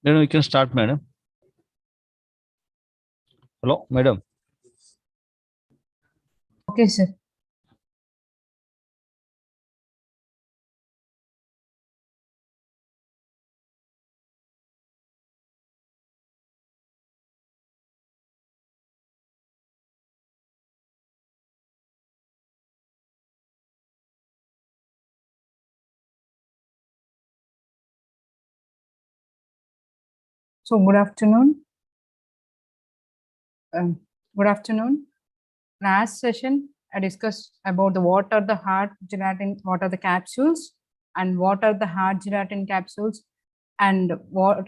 Then we can start, madam. Hello, madam. Okay, sir. So good afternoon. Good afternoon. Last session, I discussed about what are the hard gelatin, what are the capsules, and what are the hard gelatin capsules, and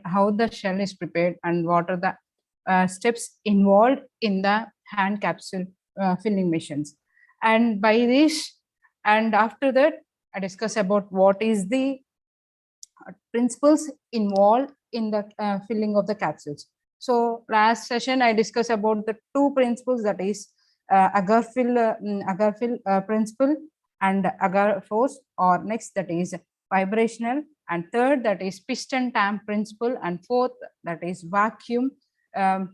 how the shell is prepared, and what are the steps involved in the hand capsule filling machines. And by this, and after that, I discuss about what is the principles involved in the filling of the capsules. So last session I discussed about the two principles, that is agar-fill principle and agar force, or next that is vibrational, and third that is piston tamp principle, and fourth that is vacuum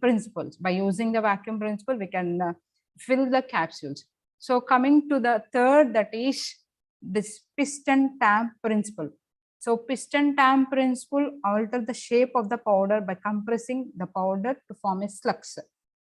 principles. By using the vacuum principle we can fill the capsules. So coming to the third, that is this piston tamp principle. So piston tamp principle alter the shape of the powder by compressing the powder to form a slux.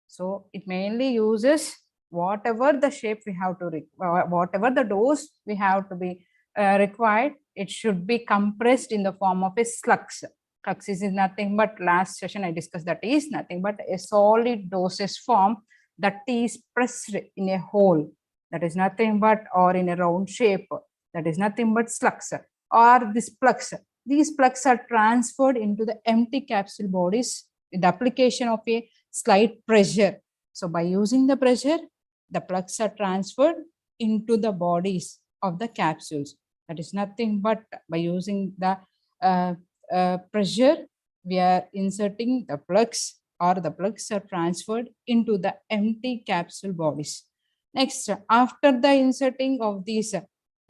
So it mainly uses whatever the shape we have to, whatever the dose we have to be required, it should be compressed in the form of a slux. Slux is nothing but, last session I discussed, that is nothing but a solid dosage form that is pressed in a hole, that is nothing but, or in a round shape, that is nothing but slux, or this plugs. These plugs are transferred into the empty capsule bodies with the application of a slight pressure. So by using the pressure, the plugs are transferred into the bodies of the capsules. That is nothing but, by using the pressure, we are inserting the plugs, or the plugs are transferred into the empty capsule bodies. Next, after the inserting of these,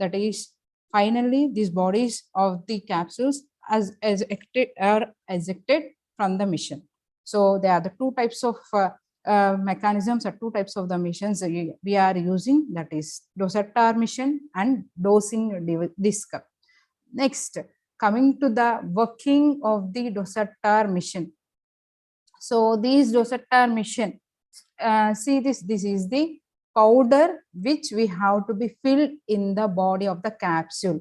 that is finally these bodies of the capsules are ejected from the machine. So there are the two types of mechanisms, or two types of the machines we are using, that is dosator machine and dosing disc. Next, coming to the working of the dosator machine. So these dosator machine, see this is the powder which we have to be filled in the body of the capsule.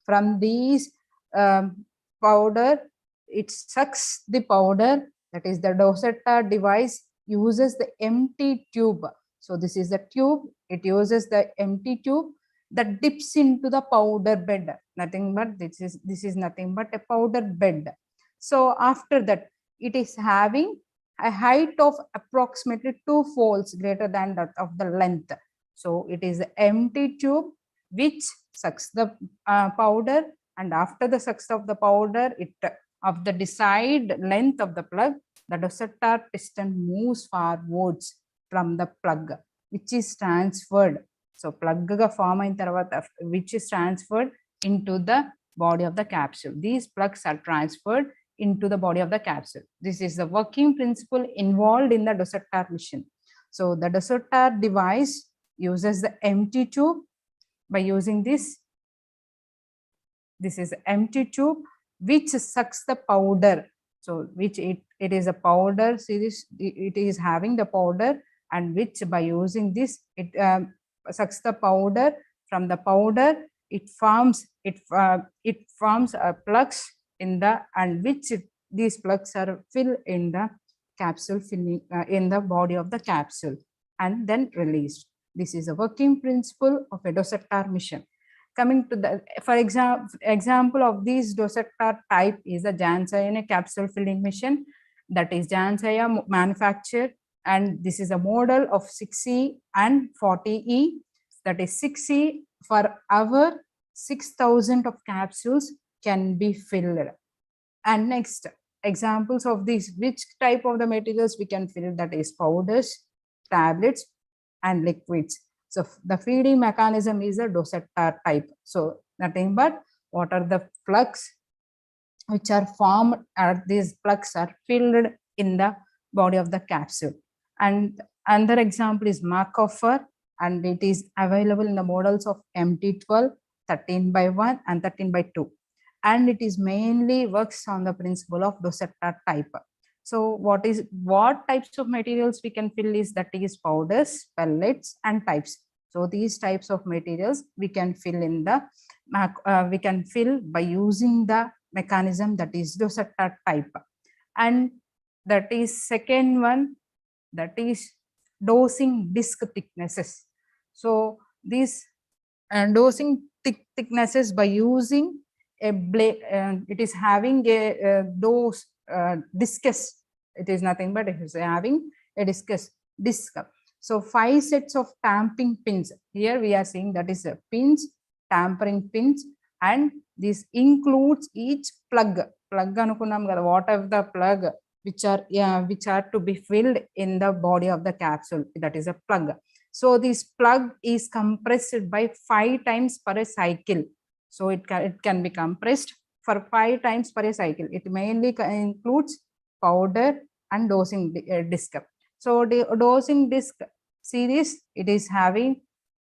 From these powder, it sucks the powder, that is the dosator device uses the empty tube. So this is the tube, it uses the empty tube that dips into the powder bed, nothing but this is nothing but a powder bed. So after that, it is having a height of approximately 2 folds greater than that of the length. So it is an empty tube which sucks the powder, and after the sucks of the powder, it of the desired length of the plug, the dosator piston moves forwards from the plug, which is transferred. So plug form in tarvata, which is transferred into the body of the capsule. These plugs are transferred into the body of the capsule. This is the working principle involved in the dosator machine. So the dosator device uses the empty tube. By using this is empty tube which sucks the powder. So which it is a powder, see this, it is having the powder, and which by using this, it sucks the powder. From the powder, it forms plugs in the, and which these plugs are filled in the capsule filling in the body of the capsule and then released. This is a working principle of a dosator machine. Coming to the, for example of these dosator type is the Janssen capsule filling machine, that is Janssen manufactured, and this is a model of 6E and 40E, that is 6E for hour 6,000 of capsules can be filled. And next, examples of these, which type of the materials we can fill, that is powders, tablets and liquids. So the feeding mechanism is a dosetta type. So nothing but what are the plugs which are formed, these plugs are filled in the body of the capsule. And another example is Markov, and it is available in the models of MT12, 13/1 and 13/2. And it is mainly works on the principle of dosetta type. So what types of materials we can fill is that is powders, pellets, and types. So these types of materials we can fill in the we can fill by using the mechanism that is dosetta type. And that is second one, that is dosing disc thicknesses. So these dosing thicknesses by using a blade, it is having a dose discus. It is nothing but it is having a disc. So 5 sets of tamping pins. Here we are seeing that is a pins, tampering pins, and this includes each plug. Plug anukunnam kada, whatever the plug which are to be filled in the body of the capsule, that is a plug. So this plug is compressed by 5 times per a cycle. So it can be compressed for 5 times per a cycle. It mainly includes powder and dosing disc. So the dosing disc series, it is having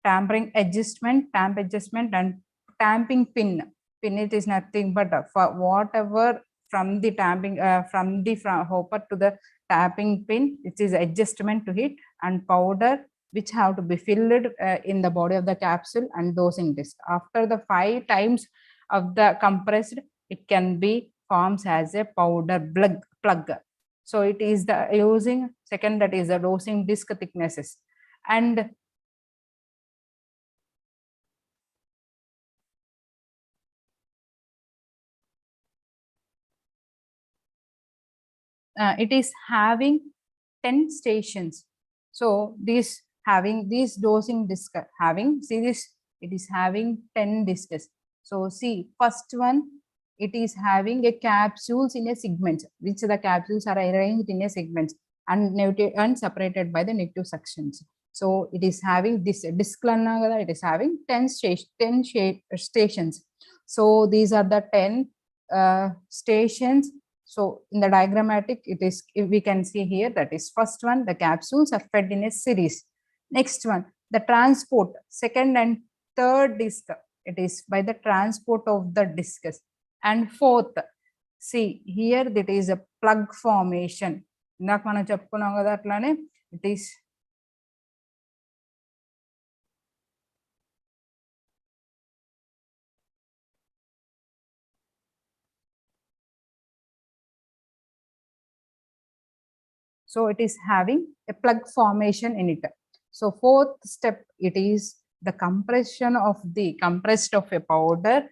tampering adjustment, tamp adjustment, and tamping pin. Pin, it is nothing but for whatever from the tamping from hopper to the tapping pin, it is adjustment to it, and powder which have to be filled in the body of the capsule, and dosing disc. After the 5 times of the compressed, it can be forms as a powder plug. So it is the using second, that is the dosing disc thicknesses. And it is having 10 stations. So this having this dosing disc having, see this, it is having 10 discs. So see, first one, it is having a capsules in a segment, which the capsules are arranged in a segment and separated by the negative sections. So it is having this disc, it is having 10 stations. So these are the 10 stations. So in the diagrammatic, it is, if we can see here, that is first one, the capsules are fed in a series. Next one, the transport, second and third disc, it is by the transport of the discs. And fourth, see here, that is a plug formation. It is so it is having a plug formation in it. So fourth step, it is the compression of the compressed of a powder.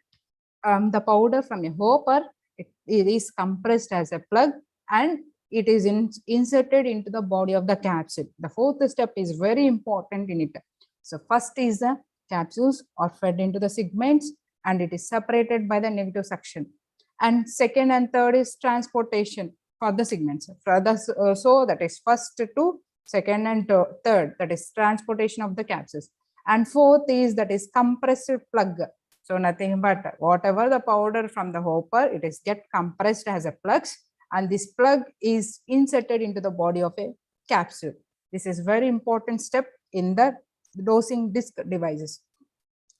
The powder from a hopper, it is compressed as a plug, and it is inserted into the body of the capsule. The fourth step is very important in it. So first is the capsules are fed into the segments, and it is separated by the negative suction. And second and third is transportation for the segments. So that is first to second and third, that is transportation of the capsules. And fourth is that is compressed plug. So nothing but whatever the powder from the hopper, it is get compressed as a plug, and this plug is inserted into the body of a capsule. This is very important step in the dosing disc devices.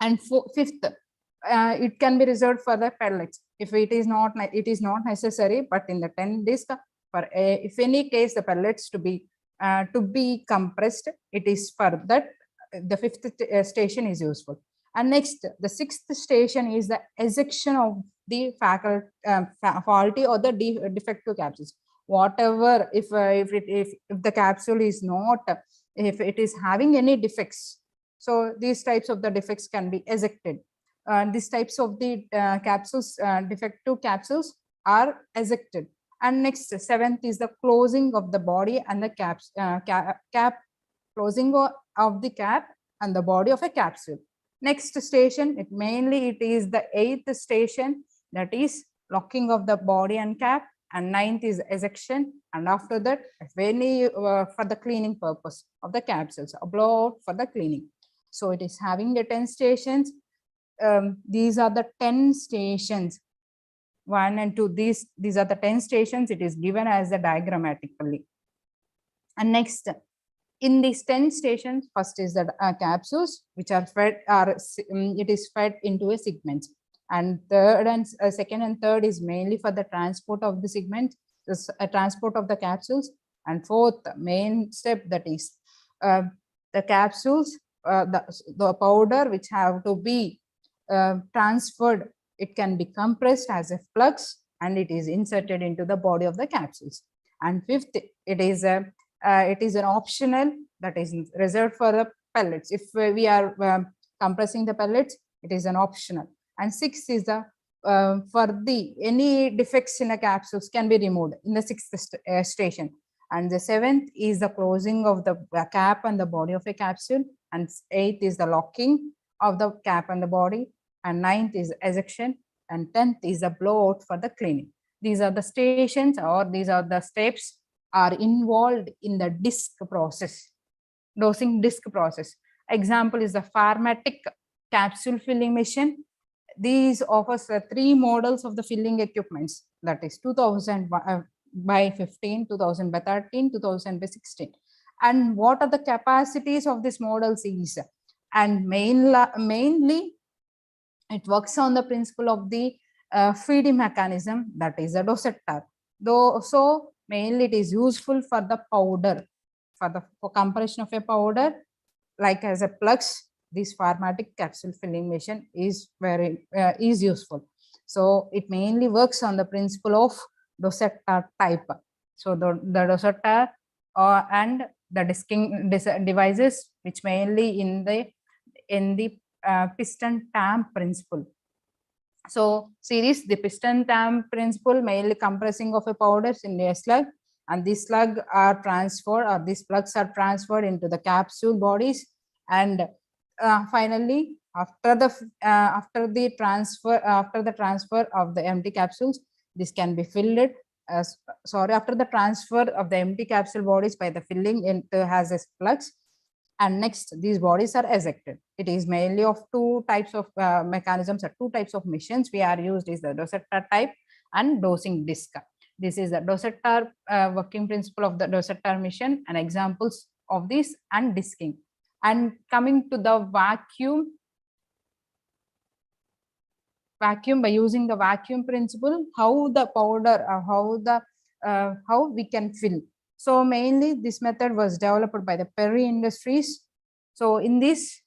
And fifth, it can be reserved for the pellets if it is not necessary, but in the 10 disc, for if any case the pellets to be compressed, it is for that the fifth station is useful. And next, the sixth station is the ejection of the faulty or the defective capsules. Whatever, if the capsule is not, if it is having any defects, so these types of the defects can be ejected. These types of the capsules, defective capsules are ejected. And next, seventh is the closing of the body and the cap closing of the cap and the body of a capsule. Next station, it is the eighth station, that is locking of the body and cap, and ninth is ejection. And after that, if any for the cleaning purpose of the capsules, blow out for the cleaning. So it is having the 10 stations. These are the 10 stations, 1 and 2. These are the 10 stations. It is given as the diagrammatically. And next, in these 10 stations, first is the capsules, which are fed, it is fed into a segment. And third and second and third is mainly for the transport of the segment, this transport of the capsules. And fourth main step, that is the capsules, the powder which have to be transferred, it can be compressed as a flux and it is inserted into the body of the capsules. And fifth, it is an optional, that is reserved for the pellets. If we are compressing the pellets, it is an optional. And sixth is the for the any defects in the capsules can be removed in the sixth station. And the seventh is the closing of the cap and the body of a capsule. And eighth is the locking of the cap and the body. And ninth is ejection. And 10th is the blowout for the cleaning. These are the stations, or these are the steps are involved in the disc process, dosing disc process. Example is the Pharmaceutical capsule filling machine. These offers 3 models of the filling equipments, that is 2000 by 15, 2000 by 13, 2000 by 16. And what are the capacities of these models is, and mainly it works on the principle of the feeding mechanism, that is a dosetter. Though, so mainly it is useful for the powder, for compression of a powder, like as a flux. This Pharmaceutical capsule filling machine is very is useful. So it mainly works on the principle of dosetter type. So the dosetter and the disking devices, which mainly in the piston tamp principle. So series, the piston tamp principle, mainly compressing of a powders in a slug, and this slug are transferred, or these plugs are transferred into the capsule bodies. And finally, after the transfer of the empty capsules, this can be filled after the transfer of the empty capsule bodies by the filling into has a flux. And next, these bodies are ejected. It is mainly of 2 types of mechanisms, or 2 types of machines we are used, is the dosetter type and dosing disc. This is the dosetter working principle of the dosetter machine, and examples of this, and disking. And coming to the vacuum, by using the vacuum principle, how the powder, how we can fill. So mainly this method was developed by the Perry Industries. So in this,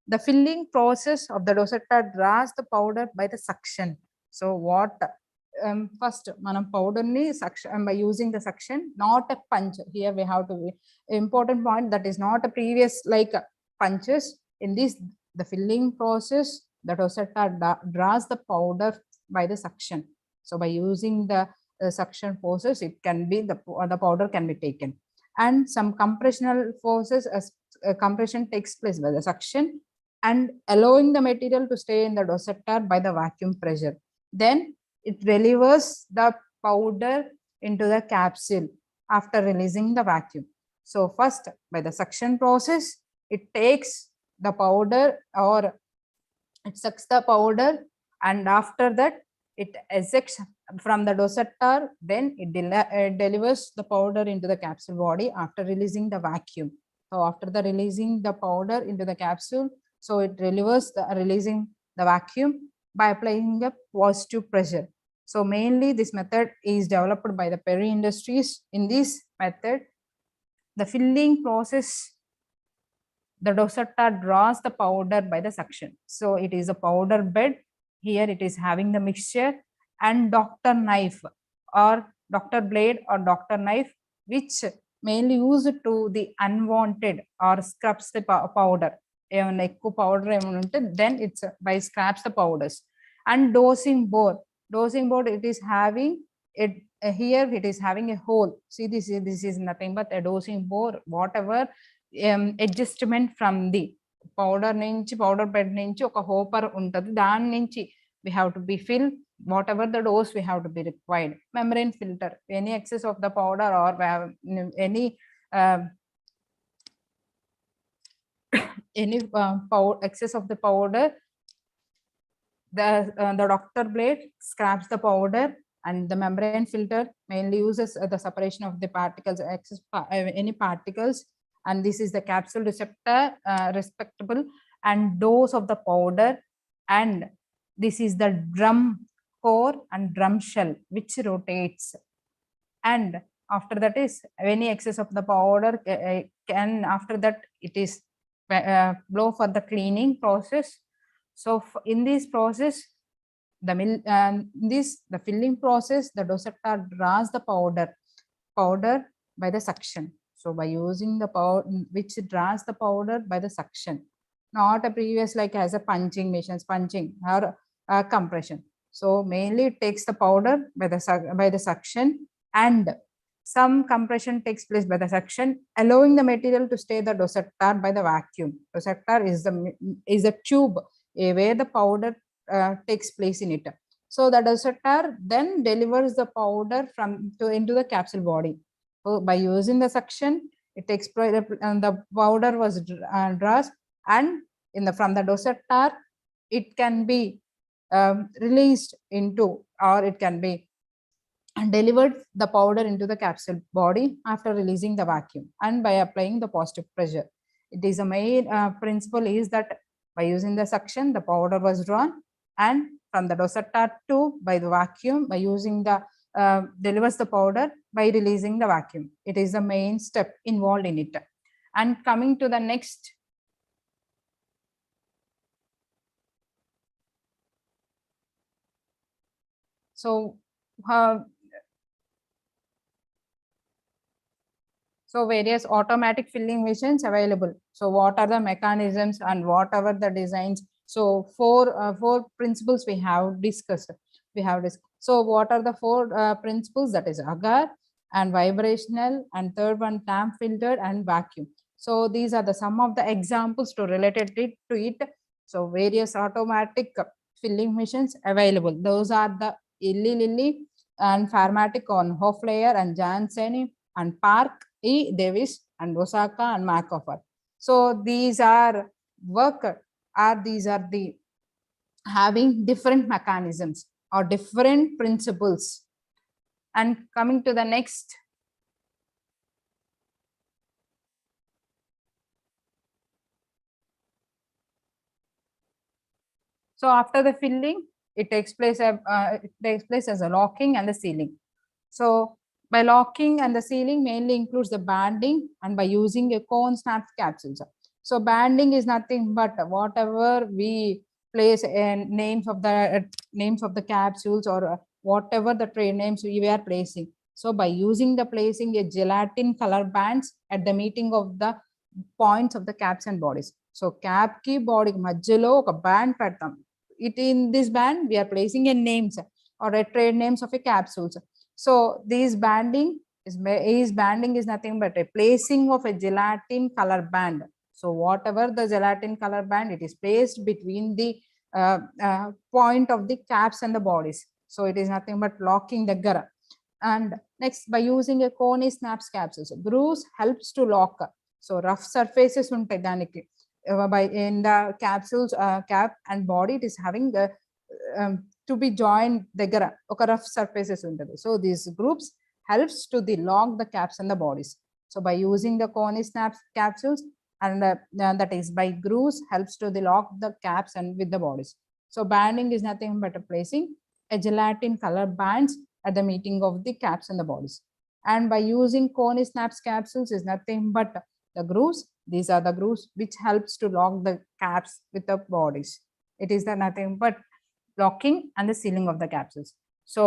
the filling process of the dosetter draws the powder by the suction. So what first manam powder ni suction by using the suction, not a punch. Here we have to be important point, that is not a previous like punches. In this, the filling process, the dosetter draws the powder by the suction. So by using the suction forces, it can be the powder can be taken. And some compressional forces, as compression takes place by the suction, and allowing the material to stay in the dosetter by the vacuum pressure. Then it delivers the powder into the capsule after releasing the vacuum. So first, by the suction process, it takes the powder, or it sucks the powder, and after that it ejects from the dosetter. Then it delivers the powder into the capsule body after releasing the vacuum. So after the releasing the powder into the capsule, so it delivers the releasing the vacuum by applying a positive pressure. So mainly this method is developed by the Perry Industries. In this method, the filling process, the dosetter draws the powder by the suction. So it is a powder bed. Here it is having the mixture, and doctor knife, or doctor blade, or doctor knife, which mainly used to the unwanted or scrubs the powder. Powder, then it's by scraps the powders. And dosing board. Dosing board, it is having it here. It is having a hole. See, this is nothing but a dosing board. Whatever adjustment from the powder bed nunchi oka hopper untadi, dan nunchi we have to be filled whatever the dose we have to be required. Membrane filter, any excess of the powder or any any excess of the powder, the doctor blade scraps the powder, and the membrane filter mainly uses the separation of the particles, any particles, and this is the capsule receptor respectable and dose of the powder, and this is the drum core and drum shell which rotates, and after that is any excess of the powder can after that it is blow for the cleaning process. So in this process, the filling process, the dosetta draws the powder by the suction. So by using the powder which draws the powder by the suction, not a previous like as a punching machines, punching or compression. So mainly it takes the powder by the suction, and some compression takes place by the suction, allowing the material to stay the dosetta by the vacuum. Dosetta is a tube where the powder takes place in it. So the dosetta then delivers the powder into the capsule body. So by using the suction, it takes the powder was draws, and from the dosetta, it can be released into, or it can be delivered the powder into the capsule body after releasing the vacuum and by applying the positive pressure. It is a main principle is that by using the suction, the powder was drawn, and from the dosetta to by the vacuum, by using the delivers the powder by releasing the vacuum. It is the main step involved in it. And coming to the next, so various automatic filling machines available. So what are the mechanisms and whatever the designs? So four principles we have discussed. So what are the four principles? That is agar and vibrational, and third one tamp filtered and vacuum. So these are the some of the examples to related it to it. So various automatic filling machines available. Those are the Eli Lilly and Pharmaceutical on Hoflayer and Janssen and Park E. Davis and Osaka and McOffer. So these are these are the having different mechanisms or different principles. And coming to the next, so after the filling, it takes place as a locking and the sealing. So by locking and the sealing mainly includes the banding and by using a cone snap capsules. So banding is nothing but whatever we place in names of the capsules or whatever the trade names we are placing. So by using the placing a gelatin color bands at the meeting of the points of the caps and bodies. So cap ki body మధ్యలో ఒక band పెడతాం. It in this band we are placing a names or a trade names of a capsules. So these banding is nothing but a placing of a gelatin color band. So whatever the gelatin color band, it is placed between the point of the caps and the bodies. So it is nothing but locking the gara. And next, by using a cone snaps capsules, grooves helps to lock. So rough surfaces ఉంటాయి దానికి by in the capsules cap and body, it is having the to be joined దగ్గర ఒక rough surfaces ఉంటుంది. So these groups helps to the lock the caps and the bodies. So by using the cone snaps capsules and that is by grooves helps to the lock the caps and with the bodies. So banding is nothing but placing a gelatin color bands at the meeting of the caps and the bodies. And by using cone snaps capsules is nothing but the grooves. These are the grooves which helps to lock the caps with the bodies. It is the nothing but locking and the sealing of the capsules. So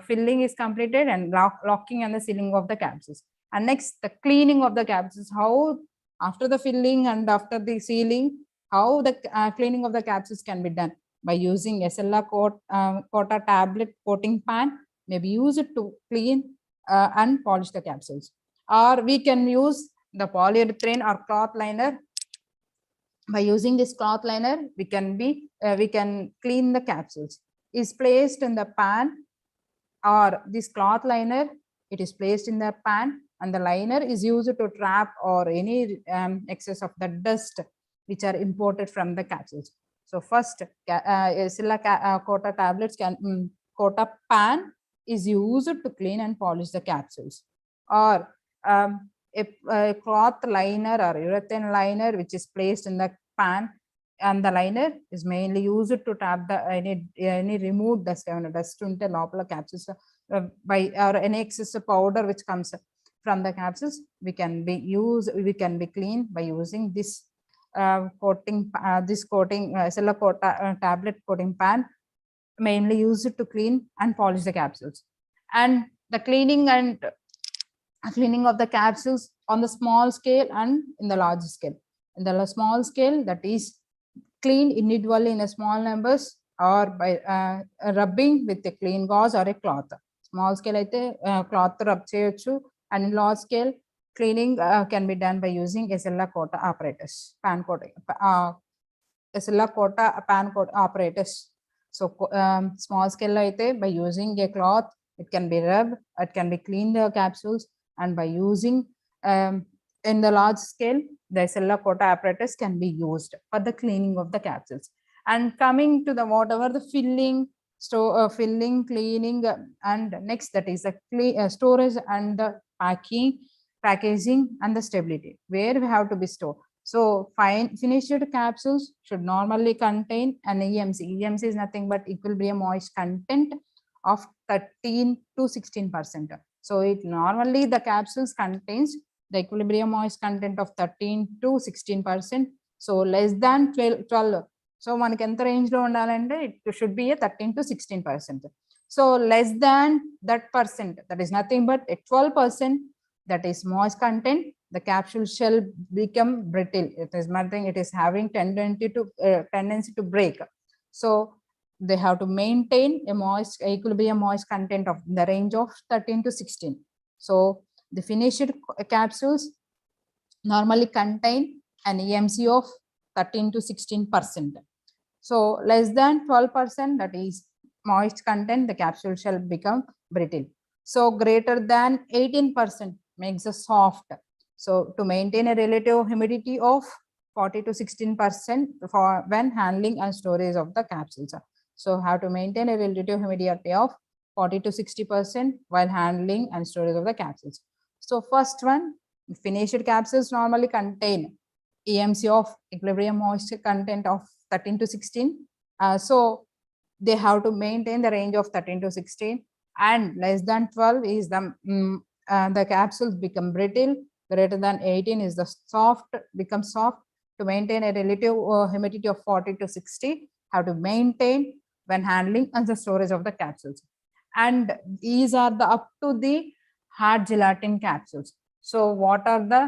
filling is completed and locking and the sealing of the capsules. And next, the cleaning of the capsules. How after the filling and after the sealing, how the cleaning of the capsules can be done by using SLR quota tablet coating pan may be used to clean and polish the capsules, or we can use the polyurethane or cloth liner. By using this cloth liner, we can clean the capsules. Is placed in the pan, or this cloth liner, it is placed in the pan, and the liner is used to trap or any excess of the dust which are imported from the capsules. So first, Kota tablets Kota pan is used to clean and polish the capsules, or a cloth liner or urethane liner which is placed in the pan, and the liner is mainly used to tap the any removed dust unte lopala capsules by or any excess powder which comes from the capsules, we can be clean by using this coating, Sella Kota tablet coating pan, mainly used to clean and polish the capsules. And the cleaning of the capsules on the small scale and in the large scale. In the small scale, that is cleaned individually in a small numbers or by rubbing with a clean gauze or a cloth. Small scale aithe cloth rub cheyochu, and in large scale cleaning can be done by using Sella Kota apparatus, pan coating, Sella Kota pan coat apparatus. So small scale aithe by using a cloth, it can be rubbed, it can be cleaned the capsules, and by using in the large scale, the Sella Kota apparatus can be used for the cleaning of the capsules. And coming to the whatever the filling, filling, cleaning, and next that is the storage and the packaging and the stability, where we have to be stored. So finished capsules should normally contain an EMC. EMC is nothing but equilibrium moist content of 13 to 16%. So it normally the capsules contains the equilibrium moist content of 13 to 16%. So less than 12. So మనకి ఎంత range లో ఉండాలంటే it should be a 13 to 16%. So less than that percent, that is nothing but a 12%, that is moist content, the capsule shall become brittle. It is nothing, it is having tendency to break. So they have to maintain a equilibrium moist content of the range of 13 to 16. So the finished capsules normally contain an EMC of 13 to 16%. So less than 12%, that is moist content, the capsule shall become brittle. So greater than 18% makes a soft. So to maintain a relative humidity of 40 to 16% for when handling and storage of the capsules. So how to maintain a relative humidity of 40 to 60% while handling and storage of the capsules. So first one, finished capsules normally contain EMC of equilibrium moisture content of 13 to 16. So they have to maintain the range of 13 to 16, and less than 12 is the capsules become brittle. Greater than 18 is the become soft. To maintain a relative humidity of 40 to 60, have to maintain when handling and the storage of the capsules. And these are the up to the hard gelatin capsules. So what are the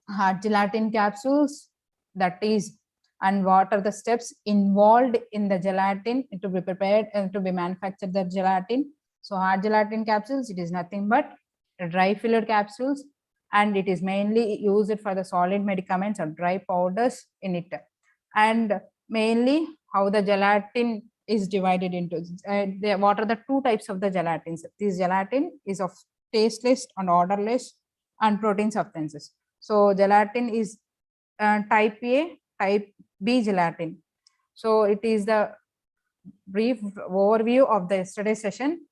hard gelatin capsules? That is, and what are the steps involved in the gelatin to be prepared and to be manufactured the gelatin? So hard gelatin capsules, it is nothing but dry filled capsules, and it is mainly used for the solid medicaments or dry powders in it. And mainly how the gelatin is divided into what are the two types of the gelatins? This gelatin is of tasteless and odorless and protein substances. So gelatin is type A, type B gelatin. So it is the brief overview of the yesterday session,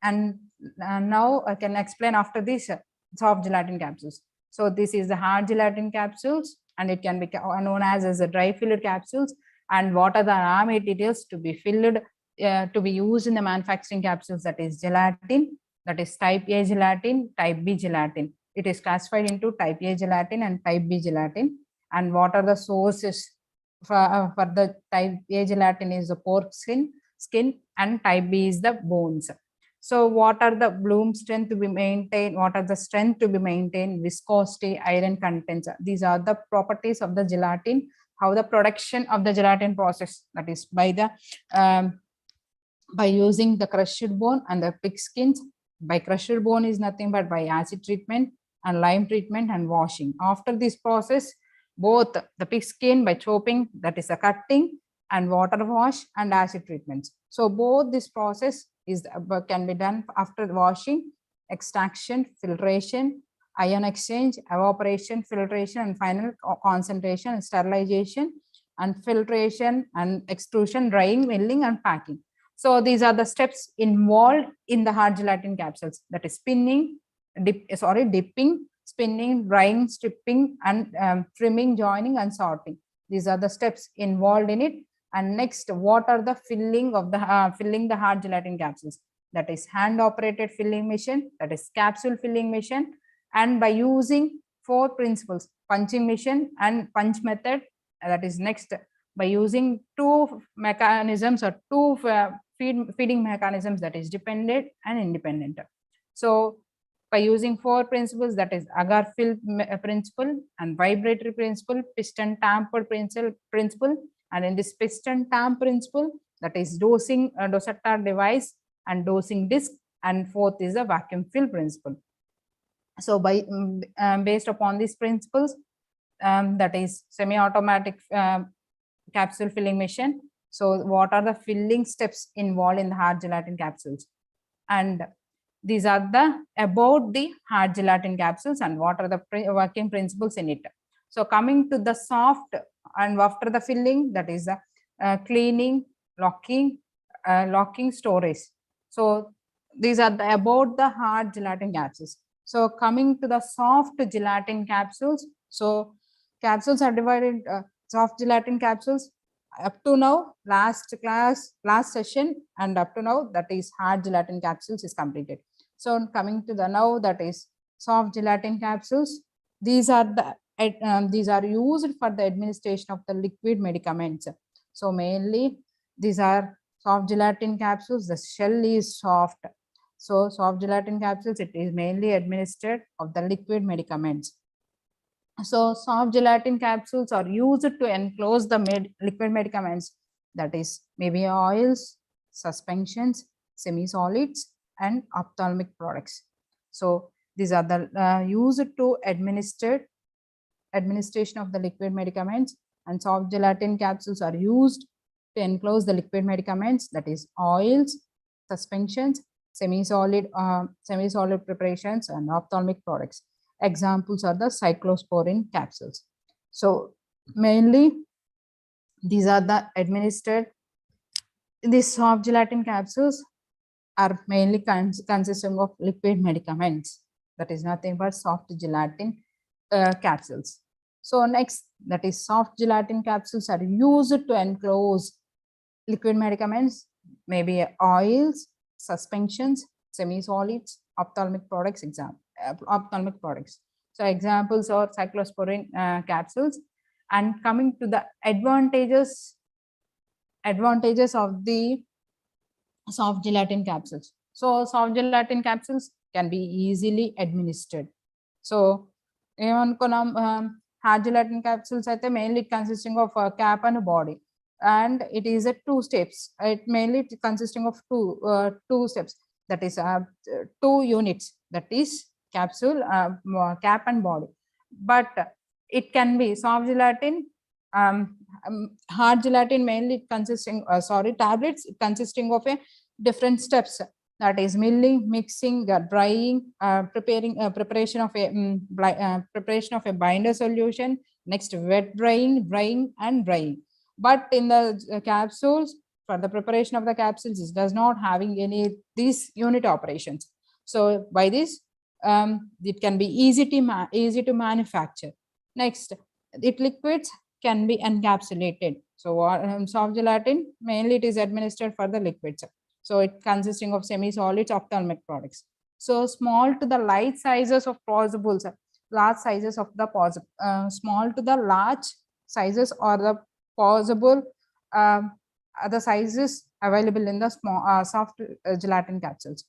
and now I can explain after this soft gelatin capsules. So this is the hard gelatin capsules, and it can be known as the dry filled capsules. And what are the raw materials to be filled to be used in the manufacturing capsules? That is gelatin, that is type A gelatin, type B gelatin. It is classified into type A gelatin and type B gelatin. And what are the sources for the type A gelatin? Is the pork skin, and type B is the bones. So what are the bloom strength to be maintained? What are the strength to be maintained? Viscosity, iron contents. These are the properties of the gelatin. How the production of the gelatin process, that is by using the crushed bone and the pig skins. By crushed bone is nothing but by acid treatment and lime treatment and washing. After this process, both the pig skin by chopping, that is the cutting, and water wash and acid treatments. So both this process is can be done after washing, extraction, filtration, ion exchange, evaporation, filtration, and final concentration, sterilization, and filtration, and extrusion, drying, milling, and packing. So these are the steps involved in the hard gelatin capsules, that is spinning, dipping, spinning, drying, stripping, and trimming, joining, and sorting. These are the steps involved in it. And next, what are the filling of the filling the hard gelatin capsules? That is hand operated filling machine, that is capsule filling machine, and by using 4 principles, punching machine and punch method, that is next by using 2 mechanisms or 2 feeding mechanisms, that is dependent and independent. So by using 4 principles, that is agar fill principle and vibratory principle, piston tamper principle, and in this piston tamp principle, that is dosing dosator device and dosing disc, and 4th is the vacuum fill principle. So by based upon these principles, that is semi-automatic capsule filling machine. So what are the filling steps involved in the hard gelatin capsules? And these are the about the hard gelatin capsules and what are the working principles in it. So coming to the soft, and after the filling, that is the cleaning, locking, storage. So these are the about the hard gelatin capsules. So coming to the soft gelatin capsules, so capsules are divided, soft gelatin capsules up to now, last session and up to now, that is hard gelatin capsules is completed. So coming to the now, that is soft gelatin capsules. These are used for the administration of the liquid medicaments. So mainly these are soft gelatin capsules. The shell is soft. So soft gelatin capsules, it is mainly administered of the liquid medicaments. So soft gelatin capsules are used to enclose the liquid medicaments, that is maybe oils, suspensions, semi-solids, and ophthalmic products. So these are the used to administration of the liquid medicaments, and soft gelatin capsules are used to enclose the liquid medicaments, that is oils, suspensions, semi-solid preparations, and ophthalmic products. Examples are the cyclosporin capsules. So mainly these are the administered, these soft gelatin capsules are mainly consisting of liquid medicaments, that is nothing but soft gelatin capsules. So next, that is soft gelatin capsules are used to enclose liquid medicaments, maybe oils, suspensions, semi-solids, ophthalmic products, ophthalmic products. So examples are cyclosporin capsules. And coming to the advantages of the soft gelatin capsules. So soft gelatin capsules can be easily administered. So even hard gelatin capsules are mainly consisting of a cap and a body, and it is a 2 steps. It mainly consisting of two steps, that is 2 units, that is capsule, cap and body. But it can be soft gelatin, hard gelatin mainly consisting tablets consisting of a different steps, that is milling, mixing, drying, preparation of a binder solution, next wet drying, and drying. But in the capsules, for the preparation of the capsules, it does not having any these unit operations. So by this, it can be easy to manufacture. Next, liquids can be encapsulated. So soft gelatin mainly it is administered for the liquids. So it consisting of semi-solids, ophthalmic products. So small to the light sizes of possibles, large sizes of the possible, small to the large sizes or the possible other sizes available in the small soft gelatin capsules.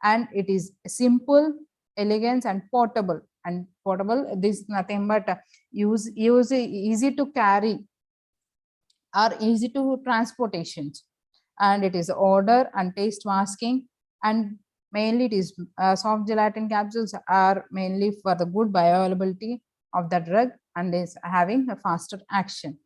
And it is simple, elegant, and portable. And portable, this is nothing but easy to carry or easy to transportations, and it is odor and taste masking. And mainly it is soft gelatin capsules are mainly for the good bioavailability of the drug and is having a faster action.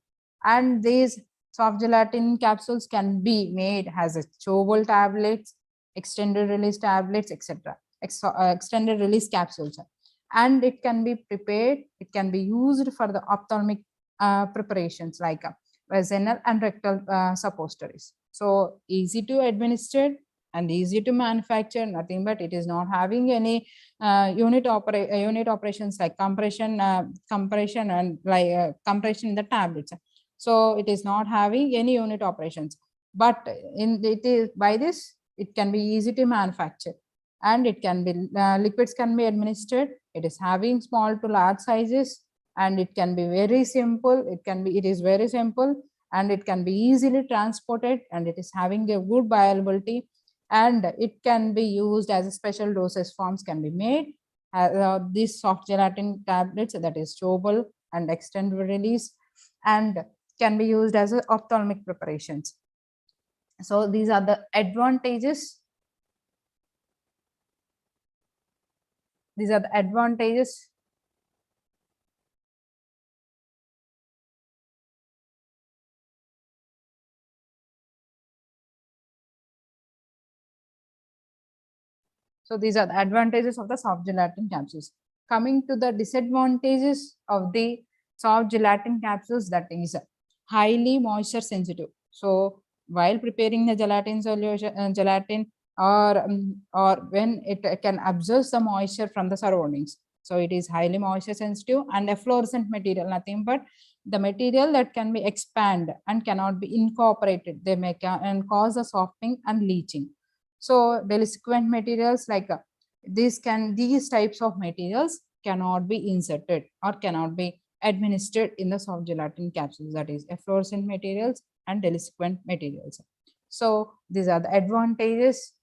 And these soft gelatin capsules can be made as a chewable tablets, extended release tablets, etc. Extended release capsules. and it can be prepared, it can be used for the ophthalmic preparations like vaginal and rectal suppositories. So easy to administer and easy to manufacture, nothing but it is not having any unit operations like compression and like compression in the tablets. So it is not having any unit operations, but in it is by this it can be easy to manufacture, and it can be liquids can be administered. It is having small to large sizes, and it can be very simple. It is very simple, and it can be easily transported, and it is having a good bioavailability, and it can be used as a special dosage forms can be made. These soft gelatin tablets, that is chewable and extended release, and can be used as a ophthalmic preparations. So these are the advantages. These are the advantages. So these are the advantages of the soft gelatin capsules. Coming to the disadvantages of the soft gelatin capsules, that is highly moisture sensitive. So while preparing the gelatin solution, or when it can absorb the moisture from the surroundings. So it is highly moisture sensitive and a fluorescent material, nothing but the material that can be expand and cannot be incorporated. They may and cause a softening and leaching. So deliquescent materials like these types of materials cannot be inserted or cannot be administered in the soft gelatin capsules, that is efflorescent materials and deliquescent materials. So these are the advantages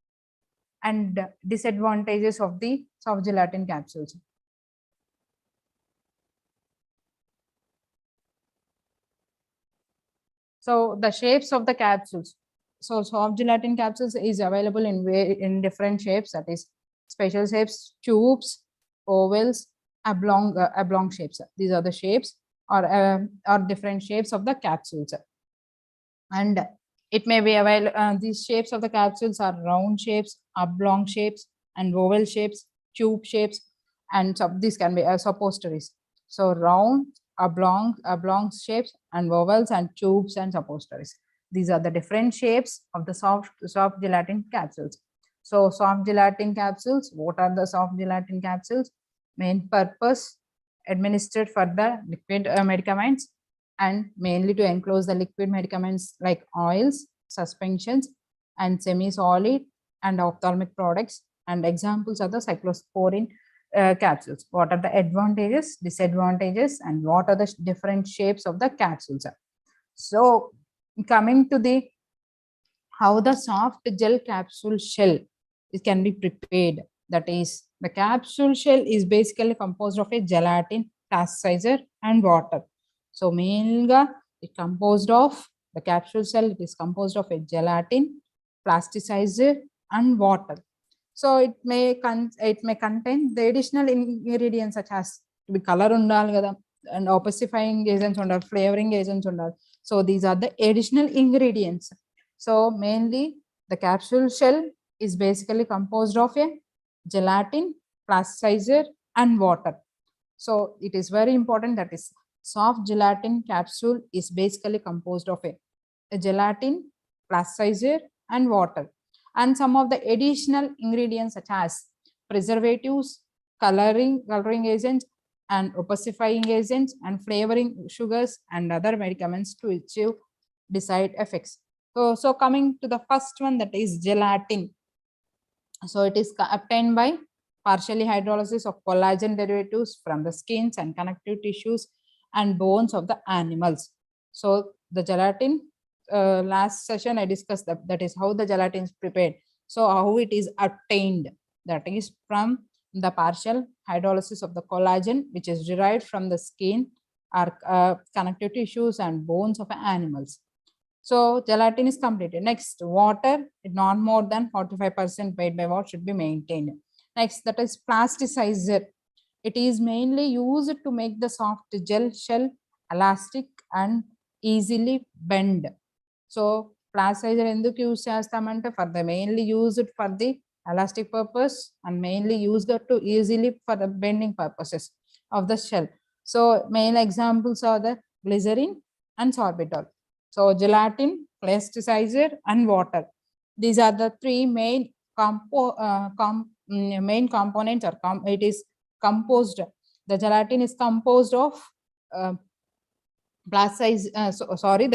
and disadvantages of the soft gelatin capsules. So the shapes of the capsules. So soft gelatin capsules is available in different shapes, that is special shapes, tubes, ovals, oblong shapes. These are the shapes or different shapes of the capsules. And it may be available, these shapes of the capsules are round shapes, oblong shapes, and oval shapes, tube shapes, and these can be suppositories. So round, oblong shapes, and ovals, and tubes, and suppositories. These are the different shapes of the soft gelatin capsules. So soft gelatin capsules, what are the soft gelatin capsules? Main purpose, administered for the liquid medicaments, and mainly to enclose the liquid medicaments like oils, suspensions, and semi-solid and ophthalmic products. And examples are the cyclosporin capsules. What are the advantages, disadvantages, and what are the different shapes of the capsules? So coming to the how the soft gel capsule shell it can be prepared, that is the capsule shell is basically composed of a gelatin, plasticizer, and water. So mainly it composed of the capsule shell, it is composed of a gelatin, plasticizer, and water. So it may contain the additional ingredients such as to be color undal kada, and opacifying agents undal, flavoring agents undal. So these are the additional ingredients. So mainly the capsule shell is basically composed of a gelatin, plasticizer, and water. So it is very important that is soft gelatin capsule is basically composed of a gelatin, plasticizer, and water, and some of the additional ingredients such as preservatives, coloring agents, and opacifying agents, and flavoring sugars and other medicaments to achieve desired effects. So coming to the first one, that is gelatin. So it is obtained by partially hydrolysis of collagen derivatives from the skins and connective tissues and bones of the animals. So the gelatin, last session I discussed that is how the gelatin is prepared. So how it is obtained, that is from the partial hydrolysis of the collagen, which is derived from the skin or connective tissues and bones of animals. So gelatin is completed. Next, water, not more than 45% weight by watt should be maintained. Next, that is plasticizer. It is mainly used to make the soft gel shell elastic and easily bend. So plasticizer enduku use chestamante for the mainly used for the elastic purpose, and mainly used to easily for the bending purposes of the shell. So main examples are the glycerin and sorbitol. So gelatin, plasticizer, and water. These are the three main main components, or it is composed. The gelatin is composed of the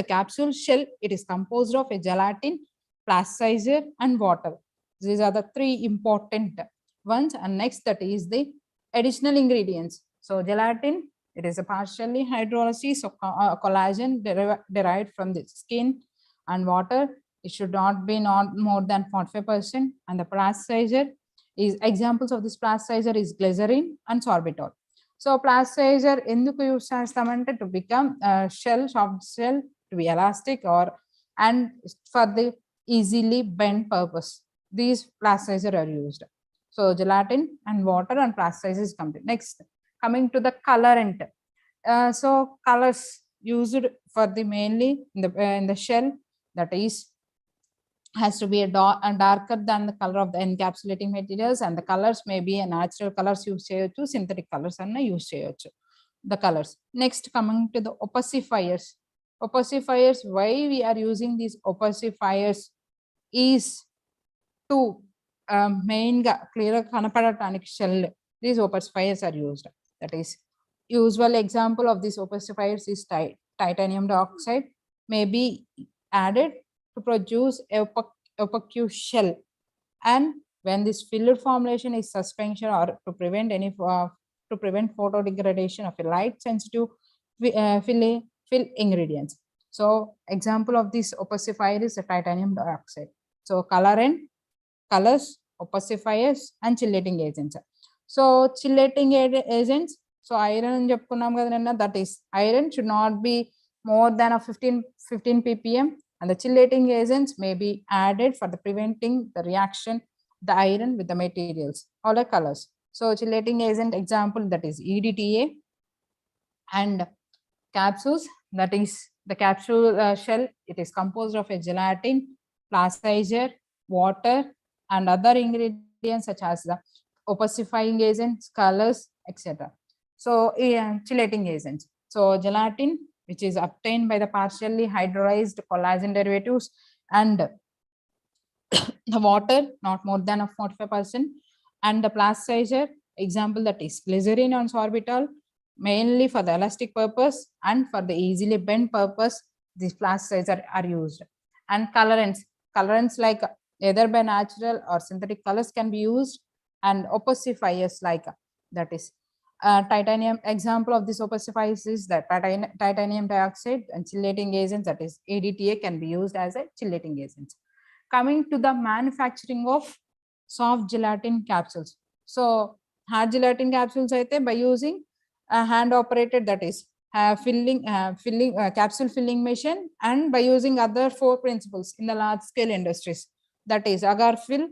capsule shell. It is composed of a gelatin, plasticizer, and water. These are the three important ones. And next, that is the additional ingredients. So gelatin, it is a partially hydrolysis of collagen derived from the skin, and water, it should not be not more than 45%. And the plasticizer is examples of this plasticizer is glycerin and sorbitol. So plasticizer ఎందుకు use చేస్తామంటే to become shell, soft shell, to be elastic or and for the easily bend purpose. These plasticizer are used. So gelatin and water and plasticizer is complete. Next, coming to the colorant. So colors used for the mainly in the shell, that is has to be a darker than the color of the encapsulating materials, and the colors may be a natural colors use cheyochu, synthetic colors anna use cheyochu, the colors. Next, coming to the opacifiers. Opacifiers, why we are using these opacifiers is to main ga clear kanapadatanik shell, these opacifiers are used. That is, usual example of these opacifiers is titanium dioxide may be added to produce opaque shell, and when this fluid formulation is suspension or to prevent any to prevent photo degradation of a light sensitive fill ingredients. So example of this opacifier is the titanium dioxide. So colorant, colors, opacifiers, and chelating agents. So chelating agents, so iron అని చెప్పుకున్నాం కదా, that is iron should not be more than a 15 ppm, and the chelating agents may be added for the preventing the reaction the iron with the materials or the colors. So chelating agent example, that is EDTA. And capsules, that is the capsule shell, it is composed of a gelatin, plasticizer, water, and other ingredients such as the opacifying agents, colors, etc. So chelating agents, so gelatin, which is obtained by the partially hydrolyzed collagen derivatives, and the water not more than a 45%, and the plasticizer example, that is glycerin and sorbitol, mainly for the elastic purpose and for the easily bend purpose these plasticizer are used. And colorants like either by natural or synthetic colors can be used, and opacifiers like that is titanium, example of this opacifiers is that titanium dioxide, and chelating agents, that is ADTA, can be used as a chelating agents. Coming to the manufacturing of soft gelatin capsules. So hard gelatin capsules aithe by using a hand operated, that is capsule filling machine, and by using other 4 principles in the large scale industries, that is agar fill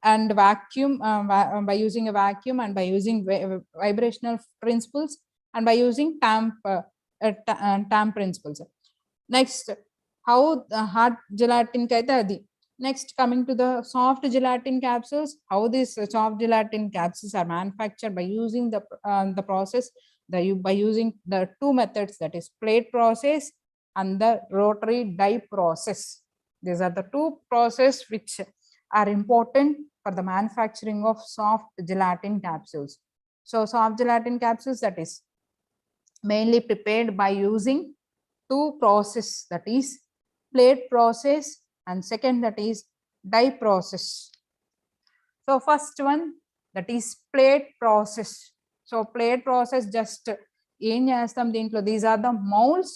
and vacuum, by using a vacuum, and by using vibrational principles, and by using TAMP principles. Next, how the hard gelatin kaithe adi. Next, coming to the soft gelatin capsules, how these soft gelatin capsules are manufactured by using the process, by using the 2 methods, that is plate process and the rotary die process. These are the 2 processes which are important for the manufacturing of soft gelatin capsules. So soft gelatin capsules, that is mainly prepared by using 2 process, that is plate process, and second, that is die process. So first one, that is plate process. So plate process, just ఏం చేస్తాం దీంట్లో, these are the molds,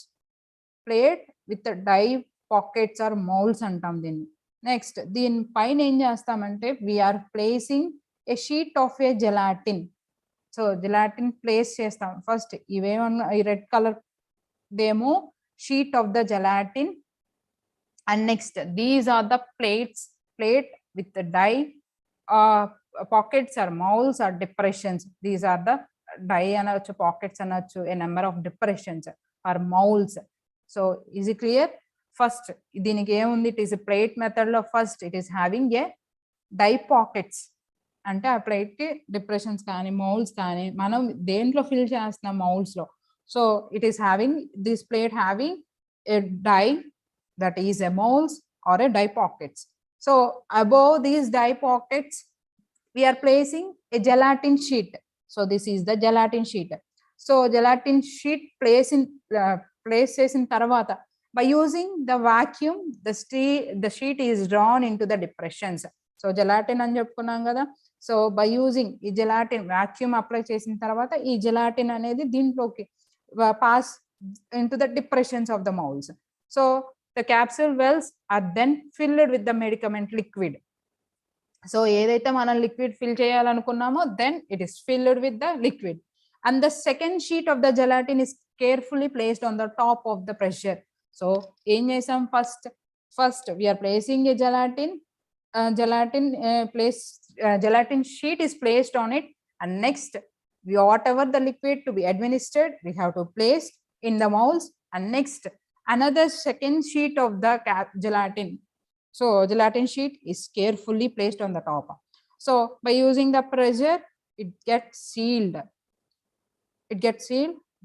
plate with the die pockets or molds అంటాం దీన్ని. Next దీని పైన ఏం చేస్తామంటే we are placing a sheet of a gelatin. So gelatin place చేస్తాం. ఫస్ట్ ఇవేమన్నా ఈ రెడ్ కలర్ దేమో sheet of the gelatin, and next these are the plate with the die pockets or moles or depressions. These are the die anachu, pockets anachu, a number of depressions or moles. So is it clear? First దీనికి ఏముంది, it is a plate method లో first it is having a die pockets. అంటే ఆ plate కి depressions కానీ moulds కానీ మనం దేంట్లో ఫిల్ చేస్తున్నాం మౌల్స్ లో. So it is having this plate having a die that is a moles or a die pockets. So above these die pockets we are placing a gelatin sheet. So this is the gelatin sheet. So gelatin sheet places in tarvata by using the vacuum the sheet is drawn into the depressions. So gelatin అని చెప్పుకున్నాం కదా. So by using ఈ gelatin vacuum apply చేసిన తర్వాత ఈ gelatin అనేది దీంట్లోకి pass into the depressions of the moles. So the capsule wells are then filled with the medicament liquid. So ఏదైతే మనం లిక్విడ్ ఫిల్ చేయాలనుకున్నామో then it is filled with the liquid, and the second sheet of the gelatin is carefully placed on the top of the pressure. So ఏం చేసాం first we are placing a gelatin sheet is placed on it, and next whatever the liquid to be administered we have to place in the moles, and next another second sheet of the gelatin. So gelatin sheet is carefully placed on the top. So by using the pressure it gets sealed,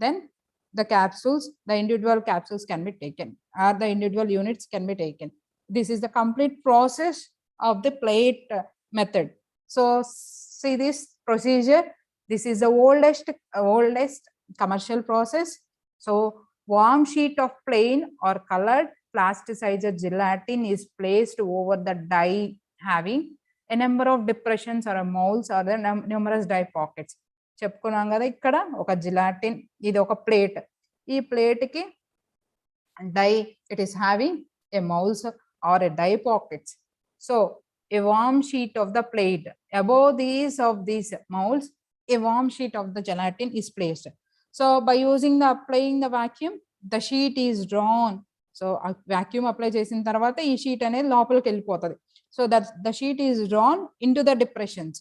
then the individual capsules can be taken, or the individual units can be taken. This is the complete process of the plate method. So see this procedure, this is the oldest commercial process. So warm sheet of plain or colored plasticizer gelatin is placed over the die having a number of depressions or moles or the numerous die pockets. చెప్పుకున్నాం కదా, ఇక్కడ ఒక gelatin, ఇది ఒక plate. ఈ plate కి die it is having a moulds or a die pockets. So a warm sheet of the plate above these moles, a warm sheet of the gelatin is placed. So by applying the vacuum the sheet is drawn. So vacuum apply చేసిన తర్వాత ఈ sheet అనేది లోపలికి వెళ్ళిపోతుంది. So that the sheet is drawn into the depressions.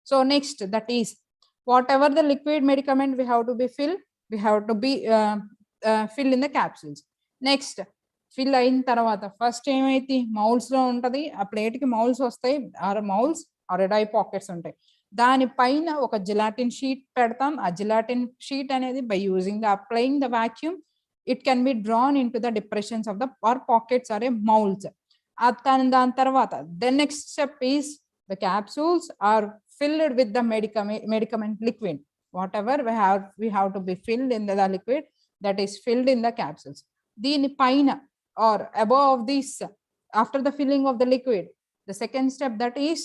So next, that is whatever the liquid medicament we have to be fill in the capsules. Next fill అయిన తర్వాత first ఏమైతే moulds లో ఉంటది, ఆ ప్లేట్ కి మౌల్స్ వస్తాయి, or moulds or die pockets ఉంటాయి. దానిపైన ఒక జిలాటిన్ షీట్ పెడతాం. ఆ జిలాటిన్ షీట్ అనేది by using the applying the vacuum it can be drawn into the depressions of the or pockets or a moulds. దాని తర్వాత the next step is the capsules are filled with the medicament liquid. Whatever we have to be filled in the liquid that is filled in the capsules. దీని పైన or above this, after the filling of the liquid, the second step, that is